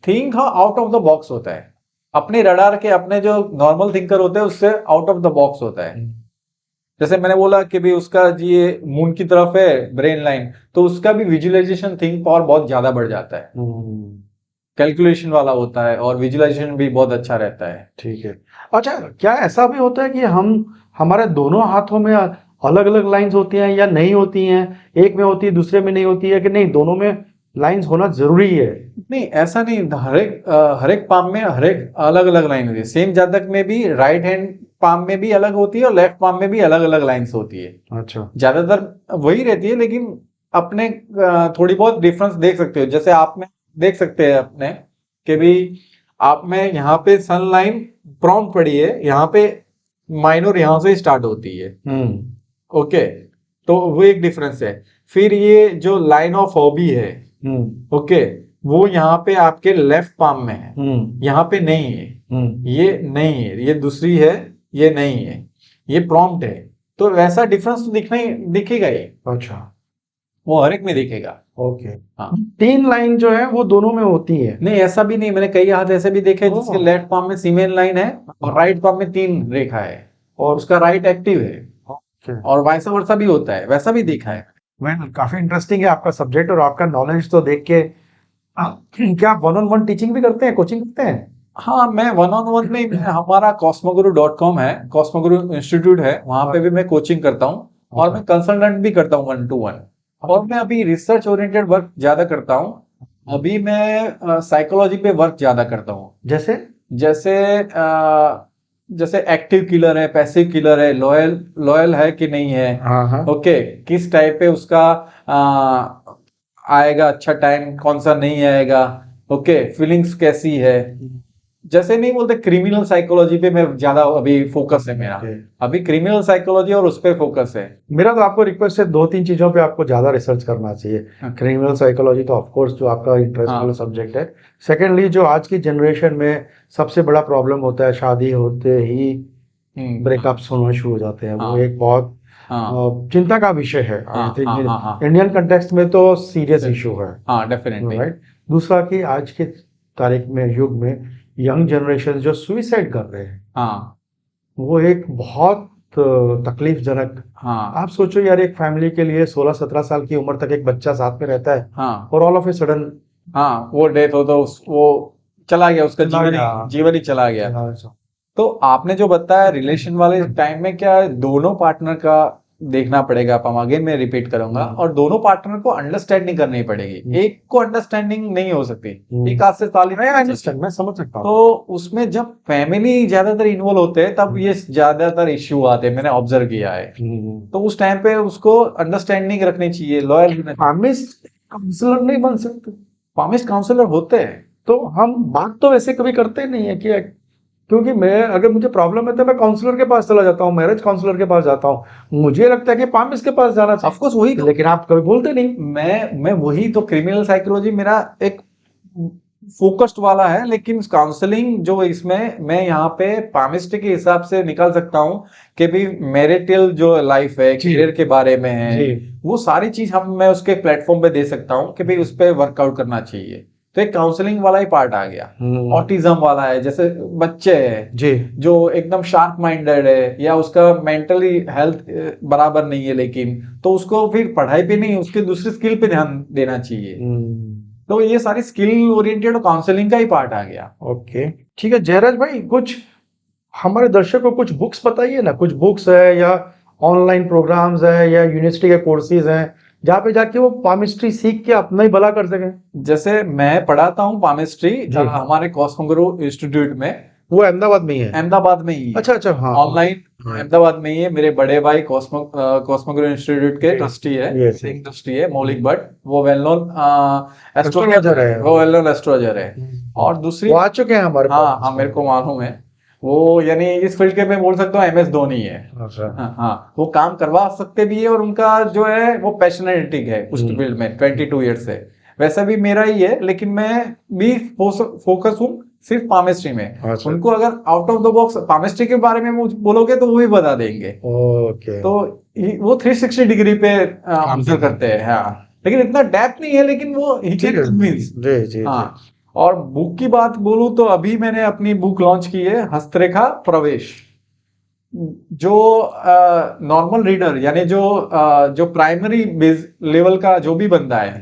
think out of the box होता है। अपने रडार के, अपने जो नॉर्मल थिंकर होते हैं उससे आउट ऑफ द बॉक्स होता है। जैसे मैंने बोला कि भी उसका जी ये मून की तरफ है ब्रेन लाइन, तो उसका भी विजुअलाइजेशन थिंक पावर बहुत ज्यादा बढ़ जाता है, कैलकुलेशन वाला होता है, और विजुअलाइजेशन भी बहुत अच्छा रहता है। ठीक है। अच्छा, क्या ऐसा भी होता है कि हमारे दोनों हाथों में अलग अलग लाइंस होती हैं या नहीं होती हैं? एक में होती है, दूसरे में नहीं होती है, कि नहीं दोनों में लाइंस होना जरूरी है? नहीं, ऐसा नहीं। हर एक पाम में हर एक अलग अलग लाइन होती है। सेम जातक में भी राइट हैंड पाम में भी अलग होती है, और लेफ्ट पाम में भी अलग अलग लाइंस होती है। अच्छा। ज्यादातर वही रहती है, लेकिन अपने थोड़ी बहुत डिफरेंस देख सकते हो। जैसे आप में देख सकते हैं अपने कि भी आप में यहाँ पे सन लाइन प्रॉम्प्ट पड़ी है, यहाँ पे माइनर यहाँ से स्टार्ट होती है। ओके, तो वो एक डिफरेंस है। फिर ये जो लाइन ऑफ हॉबी है, ओके, वो यहाँ पे आपके लेफ्ट पाम में है, यहाँ पे नहीं है। ये नहीं है, ये दूसरी है, ये नहीं है, ये प्रॉम्प्ट है। तो वैसा डिफरेंस तो दिखेगा ही। अच्छा। वो हर एक में दिखेगा। ओके। हाँ, 3 लाइन जो है वो दोनों में होती है? नहीं, ऐसा भी नहीं। मैंने कई हाथ ऐसे भी देखे जिसके लेफ्ट पाम में सीमेन लाइन है और राइट पाम में 3 रेखा है, और उसका राइट एक्टिव है, और वाइस वर्सा भी होता है, वैसा भी देखा है। काफी इंटरेस्टिंग है आपका सब्जेक्ट, और आपका नॉलेज तो देख के क्या आप 1-on-1 टीचिंग भी करते हैं, कोचिंग करते हैं? हाँ, मैं 1-on-1 में, हमारा cosmoguru.com है, कॉस्मोगुरु इंस्टीट्यूट है, वहां पे भी मैं कोचिंग करता हूँ, और मैं कंसल्टेंट भी करता हूँ 1-to-1। और मैं अभी रिसर्च ओरिएंटेड वर्क ज्यादा करता हूँ। अभी मैं साइकोलॉजी पे वर्क ज्यादा करता हूँ। जैसे जैसे जैसे एक्टिव किलर है, पैसिव किलर है, लॉयल लॉयल है कि नहीं है, हाँ हाँ ओके, किस टाइप पे उसका आएगा अच्छा टाइम, कौन सा नहीं आएगा, ओके, फीलिंग्स कैसी है। जैसे नहीं बोलते क्रिमिनल साइकोलॉजी पे मैं ज्यादा अभी फोकस है मेरा। Okay. अभी क्रिमिनल साइकोलॉजी और उस पे फोकस है। मेरा तो आपको रिक्वेस्ट है 2-3 चीजों पे आपको ज्यादा रिसर्च करना चाहिए। हाँ। क्रिमिनल साइकोलॉजी तो ऑफ कोर्स जो आपका इंटरेस्ट हाँ। वाला सब्जेक्ट है। सेकेंडली जो आज की जनरेशन में सबसे बड़ा प्रॉब्लम होता है, शादी होते ही ब्रेकअप्स होना शुरू हो जाते हैं। वो हाँ। एक बहुत हाँ। चिंता का विषय है। आई हाँ। हाँ। हाँ। हाँ। थिंक इंडियन कंटेक्स्ट में तो सीरियस इशू है, हाँ, डेफिनेटली। राइट। दूसरा कि आज के तारीख में, युग में, यंग जनरेशन जो सुइसाइड कर रहे हैं, हाँ। वो एक बहुत तकलीफजनक। हाँ। आप सोचो यार, एक फैमिली के लिए 16-17 साल की उम्र तक एक बच्चा साथ में रहता है हाँ। और ऑल ऑफ ए सडन हाँ, वो डेथ हो तो वो चला गया, उसका जीवन ही चला गया। तो आपने जो बताया रिलेशन वाले टाइम में, क्या है, दोनों पार्टनर का देखना पड़ेगा। आप अगेन मैं रिपीट करूंगा, और दोनों पार्टनर को अंडरस्टैंडिंग करनी पड़ेगी। एक को अंडरस्टैंडिंग नहीं हो सकती, एक हाथ से ताली नहीं बजती। मैं समझ सकता हूँ। तो उसमें जब फैमिली ज्यादातर इन्वॉल्व होते हैं तब ये ज्यादातर इश्यू आते हैं, मैंने ऑब्जर्व किया है। तो उस टाइम पे उसको अंडरस्टैंडिंग रखनी चाहिए, लॉयल। फार्मिस्ट काउंसलर नहीं बन सकते? फार्मिस्ट काउंसलर होते हैं। तो हम बात तो वैसे कभी करते नहीं है कि, क्योंकि मैं, अगर मुझे प्रॉब्लम है तो मैं काउंसलर के पास चला जाता हूँ, मैरिज काउंसलर के पास जाता हूँ। मुझे लगता है कि फार्मिस्ट के पास जाना चाहिए। ऑफ कोर्स वही तो, लेकिन आप कभी बोलते नहीं। मैं वही तो, क्रिमिनल साइकोलॉजी मेरा एक फोकस्ड वाला है, लेकिन काउंसलिंग जो इसमें मैं यहाँ पे पामिस्ट के हिसाब से निकाल सकता हूँ कि भी मैरिटल जो लाइफ है, करियर के बारे में है, वो सारी चीज मैं उसके प्लेटफॉर्म पे दे सकता हूँ कि भाई उस पर वर्कआउट करना चाहिए। तो एक काउंसलिंग वाला ही पार्ट आ गया। ऑटिज्म वाला है, जैसे बच्चे है जो एकदम शार्प माइंडेड है या उसका मेंटली हेल्थ बराबर नहीं है, लेकिन तो उसको फिर पढ़ाई पे नहीं, उसके दूसरी स्किल पे ध्यान देना चाहिए। तो ये सारी स्किल ओरिएंटेड काउंसलिंग का ही पार्ट आ गया। ओके, ठीक है जयराज भाई, कुछ हमारे दर्शकों को कुछ बुक्स बताइए ना। कुछ बुक्स है या ऑनलाइन प्रोग्राम्स है या यूनिवर्सिटी के कोर्सेज हैं जहाँ पे जाके वो पामिस्ट्री सीख के अपना ही भला कर सकें। जैसे मैं पढ़ाता हूँ पामिस्ट्री हमारे कॉस्मोग्रो इंस्टीट्यूट में। वो अहमदाबाद में ही है? अहमदाबाद में ही है। अच्छा, हाँ। ऑनलाइन अहमदाबाद में ही है। मेरे बड़े भाई कॉस्मोग्रो इंस्टीट्यूट के ट्रस्टी है, सिंह ट्रस्टी है, मौलिक भट्ट। वो वेल नोन एस्ट्रोलॉजर है। वो वेल नोन एस्ट्रोलॉजर है। और दूसरी, वो आ चुके हैं हमारे पास। हाँ, मेरे को मालूम है। वो यानी इस फील्ड के मैं बोल सकता हूँ MS धोनी है। हाँ, वो काम करवा सकते भी है और उनका जो है वो पैशनेटिक है उस फील्ड में 22 ईयर्स से। वैसा भी मेरा ही है, लेकिन मैं भी फोकस हूँ सिर्फ पामिस्ट्री में। उनको अगर out of the box palmistry के बारे में बोलोगे तो वो भी बता देंगे। तो वो 360 डिग्री पे ऑब्जर्व करते हैं। हाँ, लेकिन इतना डेप्थ नहीं है, लेकिन वो ही कैन कन्विंस। हाँ, और बुक की बात बोलूं तो अभी मैंने अपनी बुक लॉन्च की है, हस्तरेखा प्रवेश। जो नॉर्मल रीडर यानी जो प्राइमरी लेवल का जो भी बंदा है,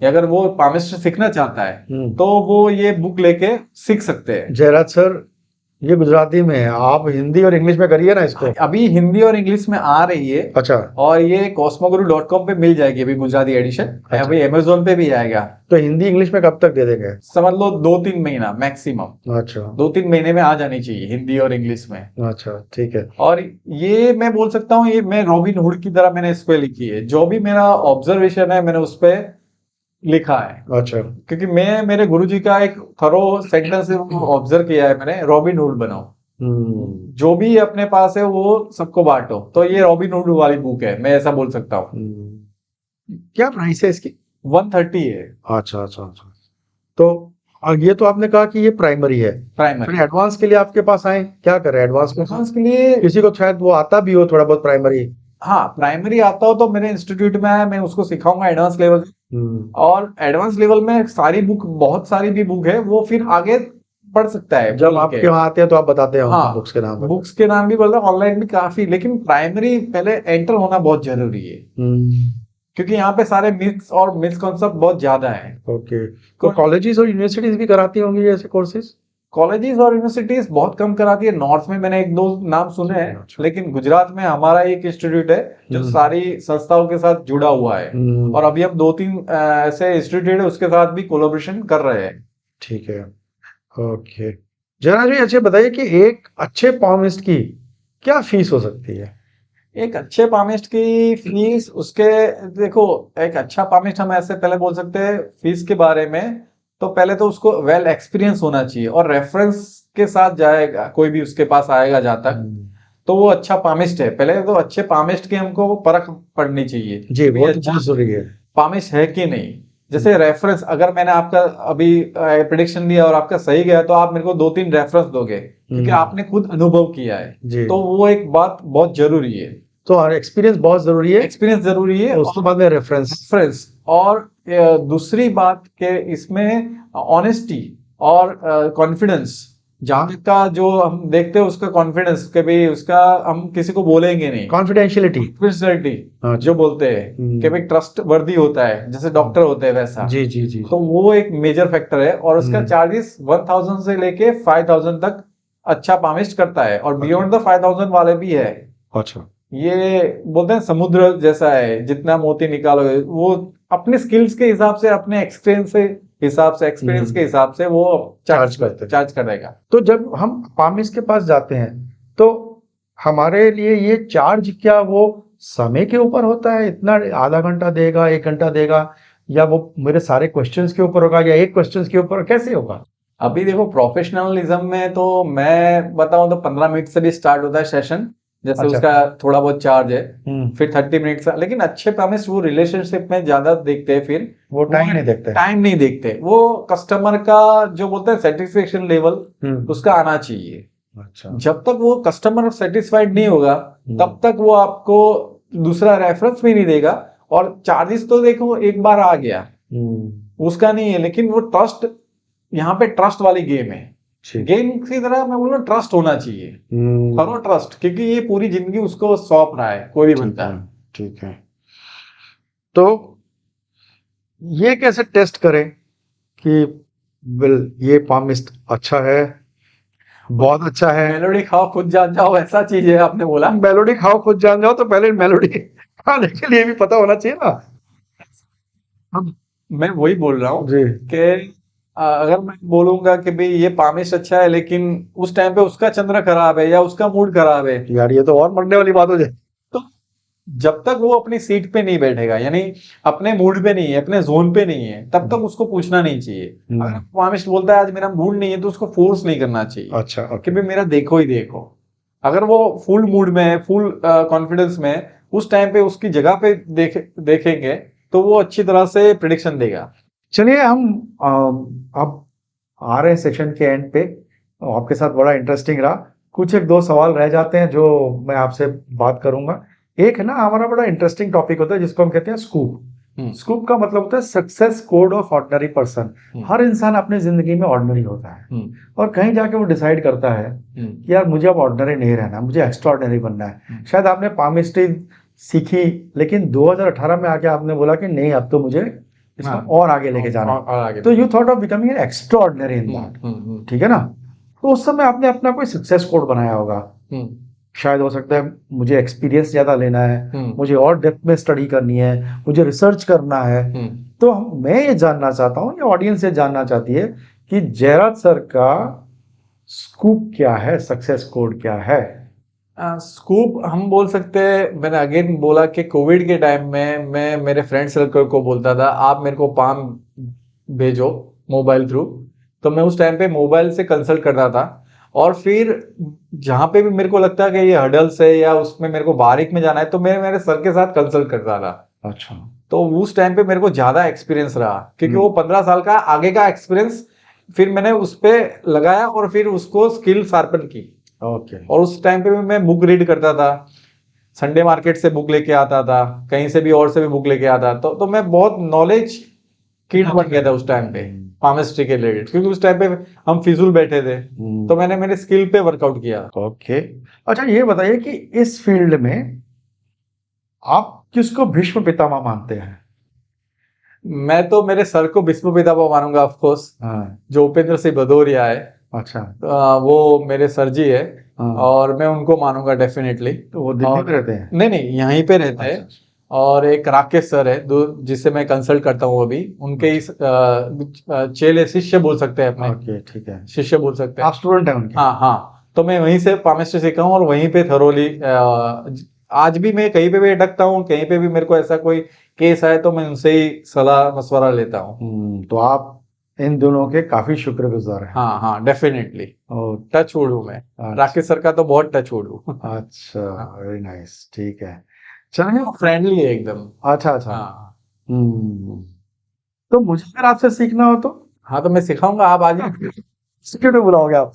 अगर वो पामिस्ट्री सीखना चाहता है तो वो ये बुक लेके सीख सकते हैं। जयराज सर, ये गुजराती में है, आप हिंदी और इंग्लिश में करिए ना इसको। अभी हिंदी और इंग्लिश में आ रही है। अच्छा। और ये cosmoguru.com पे मिल जाएगी अभी गुजराती एडिशन। अभी Amazon पे भी आएगा। तो हिंदी इंग्लिश में कब तक दे देंगे? समझ लो 2-3 महीना मैक्सिमम। अच्छा, 2-3 महीने में आ जानी चाहिए हिंदी और इंग्लिश में। अच्छा, ठीक है। और ये मैं बोल सकता हूँ, ये मैं रॉबिन हुड की तरह मैंने इस पे लिखी है। जो भी मेरा ऑब्जर्वेशन है मैंने उस पे लिखा है। अच्छा, क्योंकि मैं मेरे गुरुजी का एक थरो सेंटेंस ऑब्जर्व किया है मैंने, रॉबिन हुड बनाओ, जो भी अपने पास है वो सबको बांटो। तो ये रॉबिन हुड वाली बुक है, मैं ऐसा बोल सकता हूँ। क्या प्राइस है इसकी? 130 है। अच्छा, अच्छा, अच्छा। तो ये तो आपने कहा कि ये प्राइमरी है। प्राइमरी। एडवांस के लिए आपके पास आए, क्या करें एडवांस में? एडवांस के लिए किसी को शायद वो आता भी हो थोड़ा बहुत प्राइमरी। हाँ, प्राइमरी आता हो तो मेरे इंस्टीट्यूट में आया, मैं उसको सिखाऊंगा एडवांस लेवल। और एडवांस लेवल में सारी बुक, बहुत सारी भी बुक है, वो फिर आगे पढ़ सकता है। जब आपके वहां आते हैं तो आप बताते हैं। हाँ, बुक्स के नाम। बुक्स के नाम भी बोल रहे हैं, ऑनलाइन भी काफी, लेकिन प्राइमरी पहले एंटर होना बहुत जरूरी है। क्योंकि यहाँ पे सारे मिथ्स और मिसकॉन्सेप्ट बहुत ज्यादा है। ओके, तो कॉलेजेस और यूनिवर्सिटीज भी कराती होंगी ऐसे कोर्सेज? कॉलेजेस और यूनिवर्सिटीज बहुत कम कराती है। नॉर्थ में मैंने एक दो नाम सुने हैं, अच्छा। लेकिन गुजरात में हमारा एक इंस्टीट्यूट है जो सारी संस्थाओं के साथ जुड़ा हुआ है, और अभी हम 2-3 ऐसे इंस्टीट्यूट है उसके साथ भी कोलैबोरेशन कर रहे हैं। ठीक है, ओके। जरा जी अच्छा बताइए कि एक अच्छे palmist की क्या फीस हो सकती है? एक अच्छे पामिस्ट की फीस उसके, देखो एक अच्छा पामिस्ट हम ऐसे पहले बोल सकते हैं फीस के बारे में, तो पहले तो उसको वेल एक्सपीरियंस होना चाहिए और रेफरेंस के साथ जाएगा, कोई भी उसके पास आएगा जहाँ तक, तो वो अच्छा पामिस्ट है। पहले तो अच्छे पामिस्ट की हमको परख पड़नी चाहिए जी, कि वो तो अच्छा बहुत जरूरी है। पामिस्ट है कि नहीं। जैसे रेफरेंस, अगर मैंने आपका अभी प्रिडिक्शन दिया और आपका सही गया तो आप मेरे को 2-3 रेफरेंस दोगे क्योंकि आपने खुद अनुभव किया है, जी। तो वो एक बात बहुत जरूरी है। तो एक्सपीरियंस बहुत जरूरी है, एक्सपीरियंस जरूरी है, उसके बाद में रेफरेंस। रेफरेंस, और दूसरी बात के इसमें ऑनेस्टी और कॉन्फिडेंस, जहां तक का जो हम देखते हैं उसका कॉन्फिडेंस, कि भाई उसका हम किसी को बोलेंगे नहीं, कॉन्फिडेंशियलिटी। कॉन्फिडेंशियलिटी जो बोलते हैं कि भाई ट्रस्ट वर्दी होता है, जैसे डॉक्टर होते हैं वैसा। जी जी जी। तो वो एक मेजर फैक्टर है, और उसका चार्जेस 1000 से लेके 5000 तक अच्छा पामिस्ट करता है, और बियॉन्ड द 5000 वाले भी है। अच्छा। ये बोलते हैं समुद्र जैसा है, जितना मोती निकालोगे वो अपने स्किल्स के हिसाब से, अपने एक्सपीरियंस के हिसाब से, एक्सपीरियंस के हिसाब से वो चार्ज करते हैं। चार्ज करेगा। तो जब हम पामिस्ट के पास जाते हैं तो हमारे लिए ये चार्ज क्या वो समय के ऊपर होता है, इतना आधा घंटा देगा, 1 घंटा देगा, या वो मेरे सारे क्वेश्चंस के ऊपर होगा, या एक क्वेश्चंस के ऊपर, कैसे होगा? अभी देखो प्रोफेशनलिज्म में तो मैं बताऊं तो 15 मिनट से भी स्टार्ट होता है सेशन, जैसे अच्छा। उसका थोड़ा बहुत चार्ज है, फिर 30 मिनट से। लेकिन अच्छे पामिस्ट वो रिलेशनशिप में ज्यादा देखते हैं, फिर वो टाइम नहीं देखते। टाइम नहीं देखते, वो कस्टमर का जो बोलते हैं सेटिस्फेक्शन लेवल उसका आना चाहिए। अच्छा। जब तक वो कस्टमर सेटिस्फाइड नहीं होगा तब तक वो आपको दूसरा रेफरेंस भी नहीं देगा। और चार्जेस तो देखो एक बार आ गया उसका नहीं है, लेकिन वो ट्रस्ट, यहाँ पे ट्रस्ट वाली गेम है। गेम की तरह मैं बोल रहा हूँ, ट्रस्ट होना चाहिए, करो ट्रस्ट, क्योंकि ये पूरी जिंदगी उसको सौंप रहा है कोई भी बनता है। ठीक है, तो ये कैसे टेस्ट करें कि ये पामिस्ट अच्छा है, बहुत अच्छा है? मेलोडी खाओ खुद जान जाओ, ऐसा चीज है आपने बोला। मेलोडी खाओ खुद जान जाओ, तो पहले मेलोडी खाने के लिए भी पता होना चाहिए ना। मैं वही बोल रहा हूँ जी। कि अगर मैं बोलूंगा कि भाई ये पामिश अच्छा है, लेकिन उस टाइम पे उसका चंद्र खराब है या उसका मूड खराब है, यार ये तो और मरने वाली बात हो जाए। तो जब तक वो अपनी सीट पे नहीं बैठेगा, यानी अपने मूड पे नहीं है, अपने जोन पे नहीं है, तब तक उसको पूछना नहीं चाहिए। अगर पामिश बोलता है आज मेरा मूड नहीं है, तो उसको फोर्स नहीं करना चाहिए। अच्छा, कि भाई मेरा देखो ही देखो। अगर वो फुल मूड में है, फुल कॉन्फिडेंस में है, उस टाइम पे उसकी जगह पे देखेंगे तो वो अच्छी तरह से प्रिडिक्शन देगा। चलिए हम अब आ रहे हैं सेशन के एंड पे। आपके साथ बड़ा इंटरेस्टिंग रहा। कुछ एक दो सवाल रह जाते हैं जो मैं आपसे बात करूंगा। एक है ना, हमारा बड़ा इंटरेस्टिंग टॉपिक होता है जिसको हम कहते हैं स्कूप। स्कूप का मतलब होता है success code of ordinary person. हर इंसान अपनी जिंदगी में ऑर्डिनरी होता है, और कहीं जाके वो डिसाइड करता है कि यार मुझे अब ऑर्डिनरी नहीं रहना, मुझे एक्स्ट्रा ऑर्डिनरी बनना है। शायद आपने पामिस्ट्री सीखी, लेकिन 2018 में आके आपने बोला कि नहीं, अब तो मुझे इसको और आगे लेके जाना है। तो you thought of becoming an extra ordinary in that, ठीक है ना? तो उस समय आपने अपना कोई सक्सेस कोड बनाया होगा। शायद हो सकता है मुझे एक्सपीरियंस ज्यादा लेना है, मुझे और डेप्थ में स्टडी करनी है, मुझे रिसर्च करना है। तो मैं ये जानना चाहता हूँ, ये ऑडियंस ये जानना चाहती है कि जयराज सर का स्कूप क्या है, सक्सेस कोड क्या है? स्कूप हम बोल सकते हैं, मैंने अगेन बोला कि कोविड के टाइम में मैं मेरे फ्रेंड सर्कल को बोलता था आप मेरे को पाम भेजो मोबाइल थ्रू, तो मैं उस टाइम पे मोबाइल से कंसल्ट करता था। और फिर जहां पे भी मेरे को लगता है कि ये हर्डल्स है या उसमें मेरे को बारीक में जाना है, तो मैं मेरे सर के साथ कंसल्ट करता था। अच्छा। तो उस टाइम पे मेरे को ज्यादा एक्सपीरियंस रहा, क्योंकि वो 15 साल का आगे का एक्सपीरियंस फिर मैंने उस पे लगाया और फिर उसको स्किल शार्पन की। ओके। और उस टाइम पे भी मैं बुक रीड करता था, संडे मार्केट से बुक लेके आता था, कहीं से भी और से भी बुक लेके आता। तो मैं बहुत नॉलेज कीड़ा बन गया था उस टाइम पे पामिस्ट्री के रिलेटेड, क्योंकि उस टाइम पे हम फिजूल बैठे थे, तो मैंने मेरे स्किल पे वर्कआउट किया। ओके। अच्छा ये बताइए कि इस फील्ड में आप किसको भीष्म पितामह मानते हैं? मैं तो मेरे सर को भीष्म पितामह मानूंगा ऑफ कोर्स, जो उपेंद्र सिंह भदौरिया है। अच्छा। वो मेरे सर जी है हाँ। और मैं उनको मानूंगा डेफिनेटली। तो वो दिल्ली में रहते हैं? नहीं नहीं, यहीं पे रहते हैं। अच्छा। और एक राकेश सर है जिससे मैं कंसल्ट करता हूँ अभी, उनके इस चेले शिष्य बोल सकते हैं अपने, ओके, ठीक है। शिष्य बोल सकते हैं। आप स्टूडेंट हैं उनके? हाँ हाँ, तो मैं वहीं से पामिस्ट्री सीखा हूँ और वहीं पे थरोली आज भी मैं कहीं पे भी अटकता हूँ, कहीं पे भी मेरे को ऐसा कोई केस आए तो मैं उनसे ही सलाह मशवरा लेता हूँ। तो आप इन दोनों के काफी शुक्रगुजार हैं। हाँ हाँ, डेफिनेटली ओ, टच वुड हूँ मैं। अच्छा। राकेश सर का तो बहुत टच वुड हूँ। अच्छा, हाँ, वेरी नाइस, ठीक है। चलिए। फ्रेंडली है एकदम। अच्छा अच्छा। हाँ हम्म तो मुझे अगर आपसे सीखना हो तो? हाँ, तो मैं सिखाऊंगा, आप आ जाइए। क्यों बुलाओगे आप?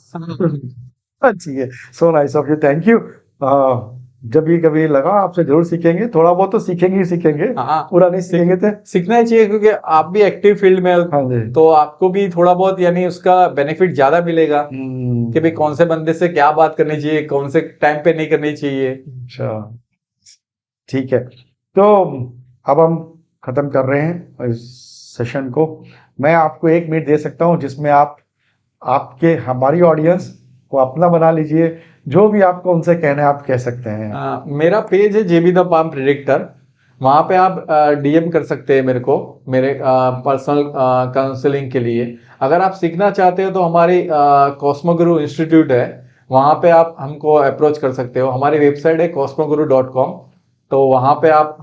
ठीक है। So nice of you, thank you. जब भी कभी लगा आपसे जरूर सीखेंगे, थोड़ा बहुत तो सीखेंगे ही सीखेंगे, हाँ, पूरा नहीं सीखेंगे थे। सीखना ही चाहिए क्योंकि आप भी एक्टिव फील्ड में हो, हाँ जी। तो आपको भी थोड़ा बहुत यानी उसका बेनिफिट ज्यादा मिलेगा कि भाई कौन से बंदे से क्या बात करनी चाहिए, कौन से टाइम पे नहीं करनी चाहिए। अच्छा, ठीक है। तो अब हम खत्म कर रहे हैं इस सेशन को। मैं आपको 1 मिनट दे सकता हूँ जिसमें आप आपके हमारी ऑडियंस को अपना बना लीजिए। जो भी आपको उनसे कहना है आप कह सकते हैं। मेरा पेज है जेबी द पाम प्रिडिक्टर, वहां पे आप डीएम कर सकते हैं मेरे को, मेरे पर्सनल काउंसलिंग के लिए। अगर आप सीखना चाहते हो तो हमारी कॉस्मोगुरु इंस्टीट्यूट है, वहां पे आप हमको अप्रोच कर सकते हो। हमारी वेबसाइट है cosmoguru.com, तो वहां पे आप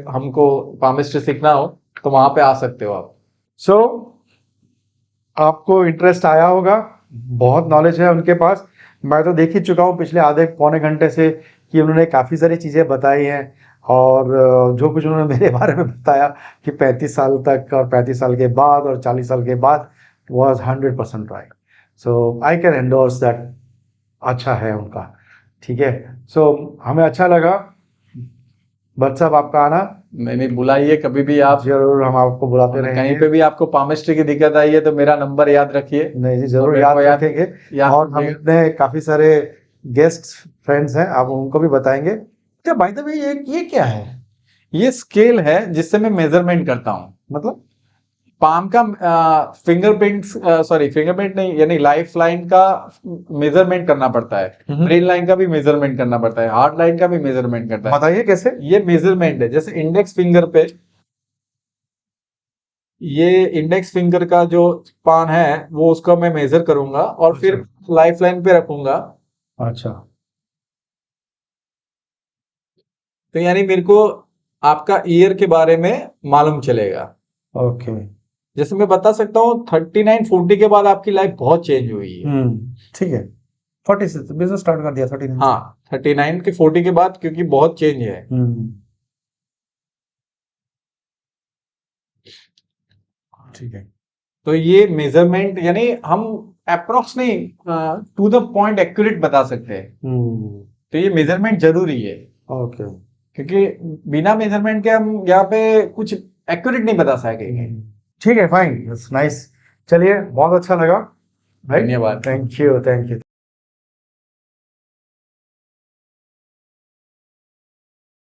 हमको पामिस्ट्री सीखना हो तो वहां पे आ सकते हो आप। सो आपको इंटरेस्ट आया होगा, बहुत नॉलेज है उनके पास। मैं तो देख ही चुका हूँ पिछले आधे पौने घंटे से कि उन्होंने काफ़ी सारी चीज़ें बताई हैं। और जो कुछ उन्होंने मेरे बारे में बताया कि 35 साल तक और 35 साल के बाद और 40 साल के बाद, was 100% right. So I can endorse that. अच्छा है उनका। ठीक है। सो हमें अच्छा लगा भट्ट साहब आपका आना। मैंने बुलाइए कभी भी आप, जरूर हम आपको बुलाते और रहेंगे। कहीं पे भी आपको पामिस्ट्री की दिक्कत आई है तो मेरा नंबर याद रखिए। नहीं जी, और जरूर मेरे याद को रखेंगे। याद और हम रखिएगा। अपने काफी सारे गेस्ट फ्रेंड्स हैं, आप उनको भी बताएंगे। क्या बाय द वे, ये क्या है? ये स्केल है जिससे मैं मेजरमेंट करता हूँ। मतलब? पाम का फिंगरप्रिंट, सॉरी फिंगरप्रिंट नहीं, यानी लाइफ लाइन का मेजरमेंट करना पड़ता है, ब्रेन लाइन का भी मेजरमेंट करना पड़ता है, हार्ट लाइन का भी मेजरमेंट करता है। बताइए कैसे? ये मेजरमेंट है, जैसे इंडेक्स फिंगर पे, ये इंडेक्स फिंगर का जो पान है वो उसका मैं मेजर करूंगा और फिर लाइफ लाइन पे रखूंगा। अच्छा। तो यानी मेरे को आपका ईयर के बारे में मालूम चलेगा। ओके। जैसे मैं बता सकता हूँ 39-40 के बाद आपकी लाइफ बहुत चेंज हुई है। ठीक है। 40 से बिजनेस स्टार्ट कर दिया, 39 से। हाँ, 39 के 40 के बाद क्योंकि बहुत चेंज है। ठीक है। तो ये मेजरमेंट यानी हम अप्रोक्स नहीं, टू द पॉइंट एक्यूरेट बता सकते हैं। तो ये मेजरमेंट जरूरी है ओके। क्योंकि बिना मेजरमेंट के हम यहाँ पे कुछ एक्यूरेट नहीं बता सकेंगे। ठीक है, फाइन, नाइस। चलिए, बहुत अच्छा लगा भाई। धन्यवाद। Thank you, thank you.